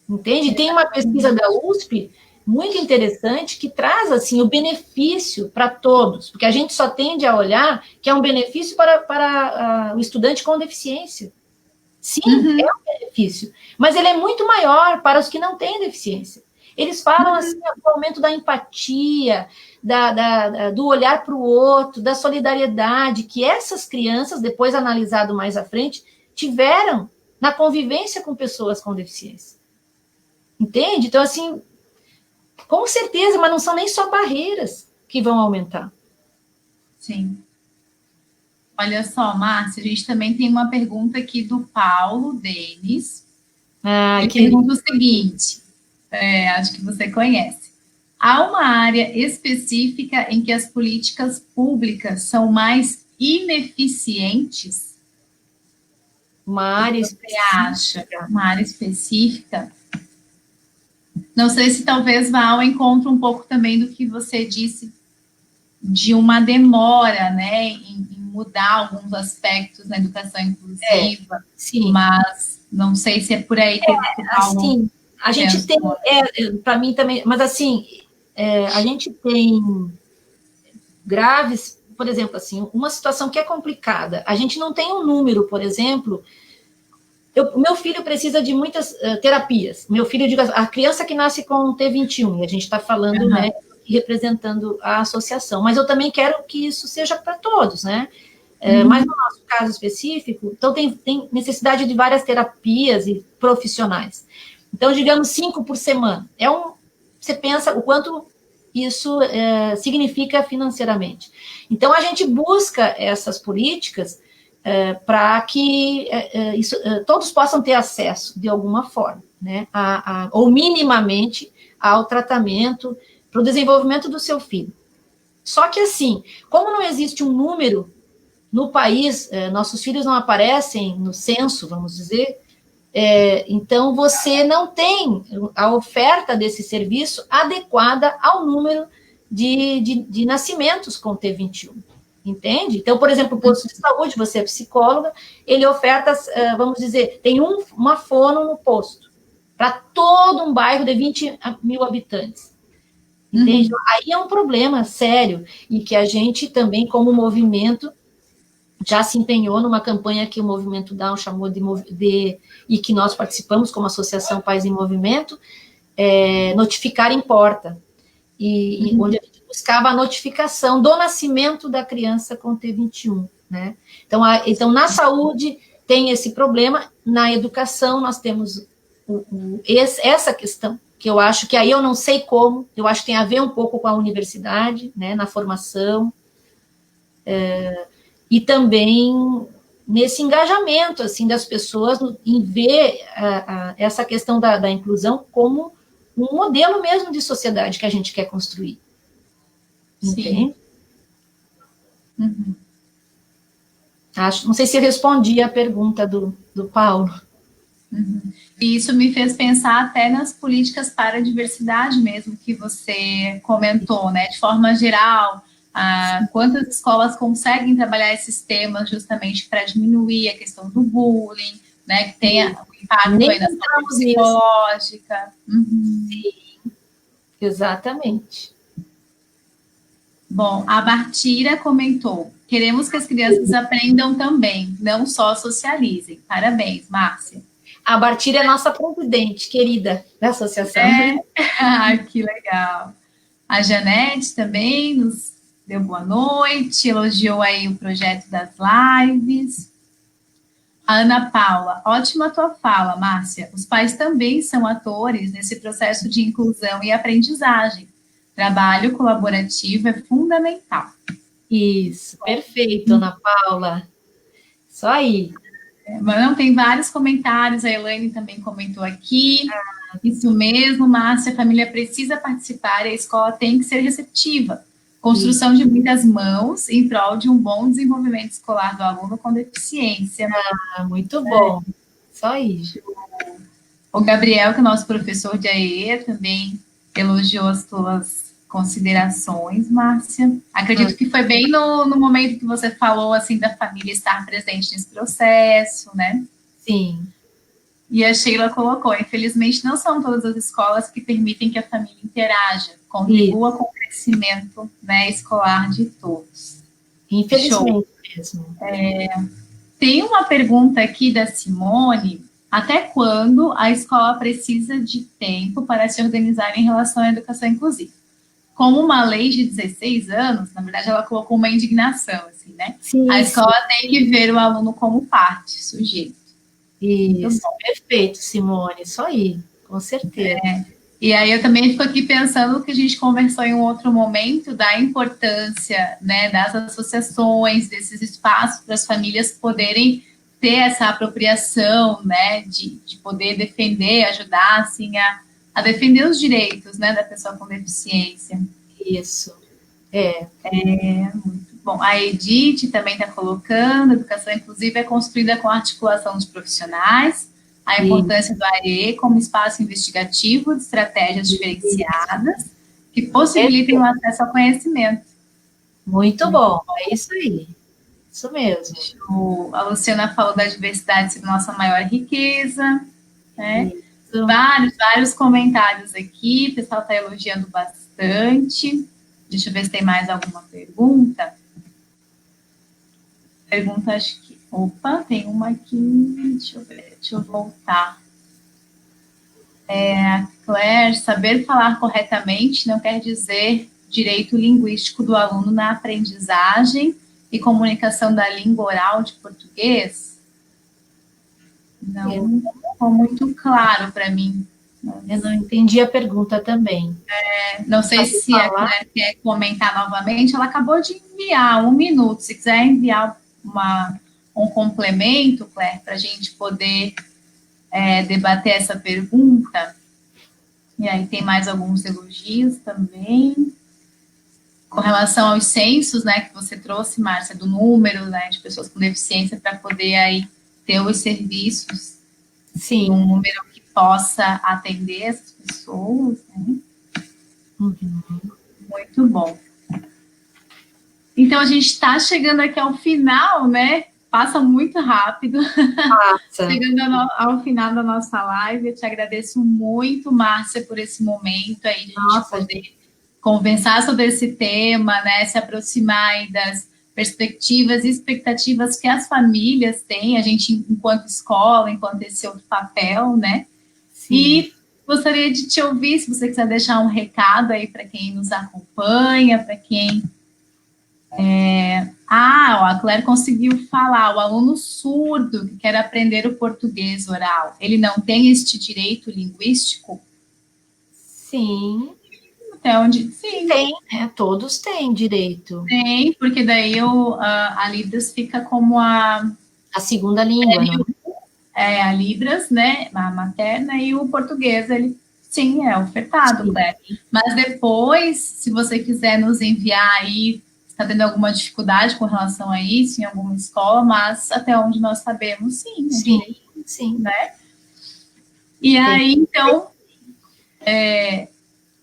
Entende? Tem uma pesquisa da USP muito interessante que traz assim o benefício para todos, porque a gente só tende a olhar que é um benefício para o estudante com deficiência. Sim, é Uhum. um benefício, mas ele é muito maior para os que não têm deficiência. Eles falam assim do aumento da empatia, do olhar para o outro, da solidariedade que essas crianças, depois analisado mais à frente, tiveram na convivência com pessoas com deficiência. Entende? Então, assim, com certeza, mas não são nem só barreiras que vão aumentar. Sim. Olha só, Márcia, a gente também tem uma pergunta aqui do Paulo Denis. Ele pergunta o seguinte, acho que você conhece. Há uma área específica em que as políticas públicas são mais ineficientes? Uma O que área você acha? específica. Uma área específica? Não sei se talvez vá ao encontro um pouco também do que você disse de uma demora, né, em mudar alguns aspectos na educação inclusiva, Sim. mas não sei se é por aí que o Paulo Assim, a gente tem, pensou. para mim também, mas assim, a gente tem graves, por exemplo, assim, uma situação que é complicada. A gente não tem um número, por exemplo. Meu filho precisa de muitas terapias. Meu filho, digo, a criança que nasce com T21, e a gente está falando, né, representando a associação, mas eu também quero que isso seja para todos, né? Mas no nosso caso específico, então tem necessidade de várias terapias e profissionais. Então, digamos, 5 por semana. Você pensa o quanto isso significa financeiramente. Então, a gente busca essas políticas para que todos possam ter acesso, de alguma forma, né, ou minimamente, ao tratamento para o desenvolvimento do seu filho. Só que, assim, como não existe um número no país, nossos filhos não aparecem no censo, vamos dizer, então você não tem a oferta desse serviço adequada ao número de nascimentos com T21. Entende? Então, por exemplo, o posto de saúde, você é psicóloga, ele oferta, vamos dizer, tem uma fono no posto, para todo um bairro de 20 mil habitantes. Entende? Aí é um problema sério, e que a gente também, como movimento, já se empenhou numa campanha que o Movimento Down chamou e que nós participamos como Associação Pais em Movimento, Notificar Importa, e onde a gente buscava a notificação do nascimento da criança com T21, né? Então, na saúde tem esse problema, na educação nós temos essa questão, que eu acho que aí eu não sei como, eu acho que tem a ver um pouco com a universidade, né, na formação, e também nesse engajamento, assim, das pessoas em ver essa questão da inclusão como um modelo mesmo de sociedade que a gente quer construir. Entende? Não sei se eu respondi a pergunta do Paulo. E isso me fez pensar até nas políticas para a diversidade mesmo que você comentou, né? De forma geral, Quantas escolas conseguem trabalhar esses temas justamente para diminuir a questão do bullying, né, que tenha o impacto aí na saúde psicológica. Sim, exatamente. Bom, a Bartira comentou: queremos que as crianças aprendam também, não só socializem. Parabéns, Márcia. A Bartira é nossa presidente, querida, da associação. Que legal. A Janete também nos deu boa noite, elogiou aí o projeto das lives. A Ana Paula: ótima a tua fala, Márcia. Os pais também são atores nesse processo de inclusão e aprendizagem. Trabalho colaborativo é fundamental. Isso, perfeito, Ana Paula. Isso aí. Mas não, tem vários comentários, a Elaine também comentou aqui. Isso mesmo, Márcia, a família precisa participar e a escola tem que ser receptiva. Construção de muitas mãos em prol de um bom desenvolvimento escolar do aluno com deficiência. Muito bom. Isso aí. O Gabriel, que é nosso professor de AE, também elogiou as tuas considerações, Márcia. Acredito que foi bem no momento que você falou, assim, da família estar presente nesse processo, né? Sim. E a Sheila colocou: infelizmente, não são todas as escolas que permitem que a família interaja, contribua com o crescimento, né, escolar de todos. Infelizmente mesmo. Tem uma pergunta aqui da Simone: até quando a escola precisa de tempo para se organizar em relação à educação inclusiva? Como uma lei de 16 anos, na verdade, ela colocou uma indignação, assim, né? Sim, a escola tem que ver o aluno como parte, sujeito. Isso, perfeito, Simone, isso aí, com certeza. E aí eu também fico aqui pensando que a gente conversou em um outro momento da importância, né, das associações, desses espaços para as famílias poderem ter essa apropriação, né, de poder defender, ajudar, assim, a defender os direitos, né, da pessoa com deficiência. Isso. Muito bom. A Edith também está colocando: a educação inclusiva é construída com articulação dos profissionais, a importância do AE como espaço investigativo de estratégias diferenciadas que possibilitem o acesso ao conhecimento. Muito bom, é isso aí. Isso mesmo. A Luciana falou da diversidade ser nossa maior riqueza, né? Vários comentários aqui, o pessoal está elogiando bastante. Deixa eu ver se tem mais alguma pergunta. Pergunta, acho que... Opa, tem uma aqui. Deixa eu ver, deixa eu voltar. A Claire: saber falar corretamente não quer dizer direito linguístico do aluno na aprendizagem e comunicação da língua oral de português? Não ficou muito claro para mim. Eu não entendi a pergunta também. Não sei se a Claire quer comentar novamente. Ela acabou de enviar 1 minuto. Se quiser enviar um complemento, Claire, para a gente poder debater essa pergunta. E aí tem mais alguns elogios também. Com relação aos censos, né, que você trouxe, Márcia, do número, né, de pessoas com deficiência, para poder aí ter os serviços. Sim. Um número que possa atender essas pessoas, né? Muito bom. Então, a gente está chegando aqui ao final, né? Passa muito rápido. Chegando ao final da nossa live, eu te agradeço muito, Márcia, por esse momento aí de a gente poder conversar sobre esse tema, né? Se aproximar aí das perspectivas e expectativas que as famílias têm, a gente enquanto escola, enquanto esse outro papel, né? Sim. E gostaria de te ouvir, se você quiser deixar um recado aí para quem nos acompanha, para quem... a Claire conseguiu falar: o aluno surdo que quer aprender o português oral, ele não tem este direito linguístico? Sim. Até onde? Sim. Tem, né? Todos têm direito. Tem, porque daí a Libras fica como a segunda língua, não é? A Libras, né, a materna, e o português, ele, sim, é ofertado, Claire. Mas depois, se você quiser nos enviar aí, está tendo alguma dificuldade com relação a isso em alguma escola, mas até onde nós sabemos, sim. Sim. Né? E aí, então,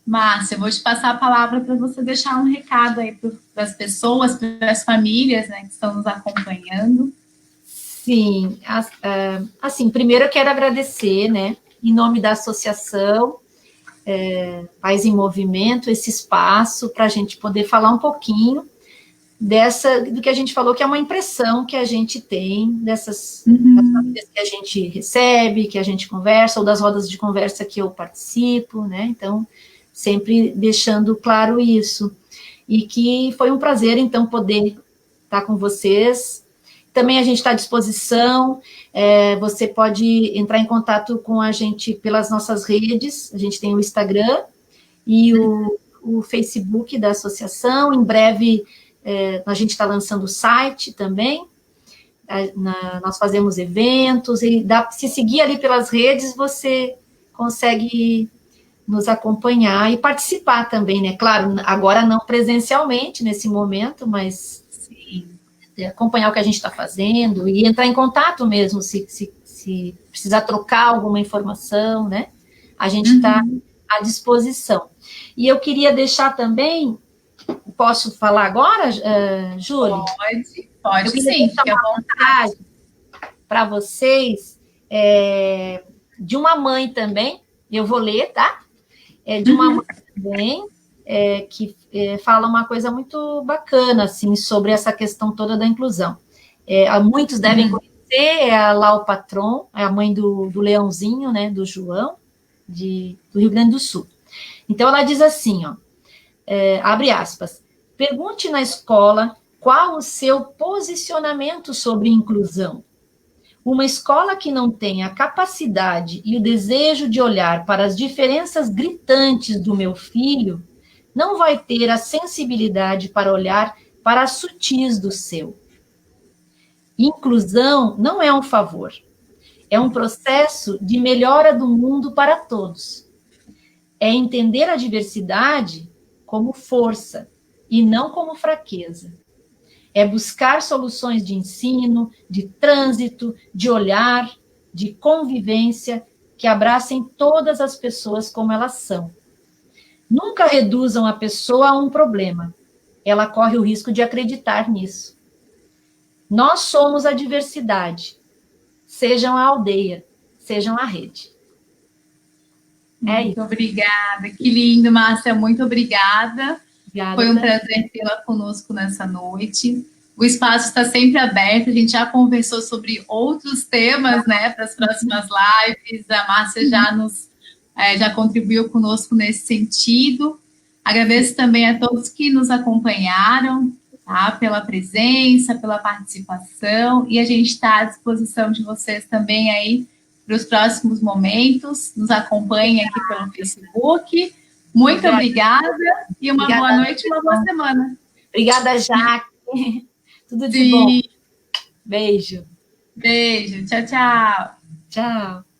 Márcia, eu vou te passar a palavra para você deixar um recado aí para as pessoas, para as famílias, né, que estão nos acompanhando. Sim, assim, primeiro eu quero agradecer, né, em nome da associação Pais em Movimento, esse espaço para a gente poder falar um pouquinho do que a gente falou, que é uma impressão que a gente tem das famílias que a gente recebe, que a gente conversa, ou das rodas de conversa que eu participo, né? Então, sempre deixando claro isso. E que foi um prazer, então, poder estar com vocês. Também a gente está à disposição, você pode entrar em contato com a gente pelas nossas redes, a gente tem o Instagram e o Facebook da associação, em breve a gente está lançando o site também, nós fazemos eventos, e se seguir ali pelas redes, você consegue nos acompanhar e participar também, né? Claro, agora não presencialmente nesse momento, mas sim, acompanhar o que a gente está fazendo e entrar em contato mesmo, se precisar trocar alguma informação, né? A gente está à disposição. E eu queria deixar também, posso falar agora, Júlia? Pode sim, fique à vontade. Para vocês, de uma mãe também, eu vou ler, tá? De uma mãe também, que fala uma coisa muito bacana, assim, sobre essa questão toda da inclusão. Muitos devem conhecer, é a Lau Patron, é a mãe do Leãozinho, né, do João, do Rio Grande do Sul. Então, ela diz assim, ó, abre aspas, pergunte na escola qual o seu posicionamento sobre inclusão. Uma escola que não tem a capacidade e o desejo de olhar para as diferenças gritantes do meu filho, não vai ter a sensibilidade para olhar para as sutis do seu. Inclusão não é um favor, é um processo de melhora do mundo para todos. É entender a diversidade como força e não como fraqueza. É buscar soluções de ensino, de trânsito, de olhar, de convivência, que abracem todas as pessoas como elas são. Nunca reduzam a pessoa a um problema. Ela corre o risco de acreditar nisso. Nós somos a diversidade. Sejam a aldeia, sejam a rede. Muito obrigada. Que lindo, Márcia. Muito obrigada. Foi um prazer tê-la conosco nessa noite. O espaço está sempre aberto, a gente já conversou sobre outros temas, né, para as próximas lives, a Márcia já contribuiu conosco nesse sentido. Agradeço também a todos que nos acompanharam, tá, pela presença, pela participação, e a gente está à disposição de vocês também aí para os próximos momentos. Nos acompanhem aqui pelo Facebook. Muito obrigada e uma boa noite e uma boa semana. Obrigada, Jaque. Tudo de bom. Beijo. Beijo. Tchau, tchau. Tchau.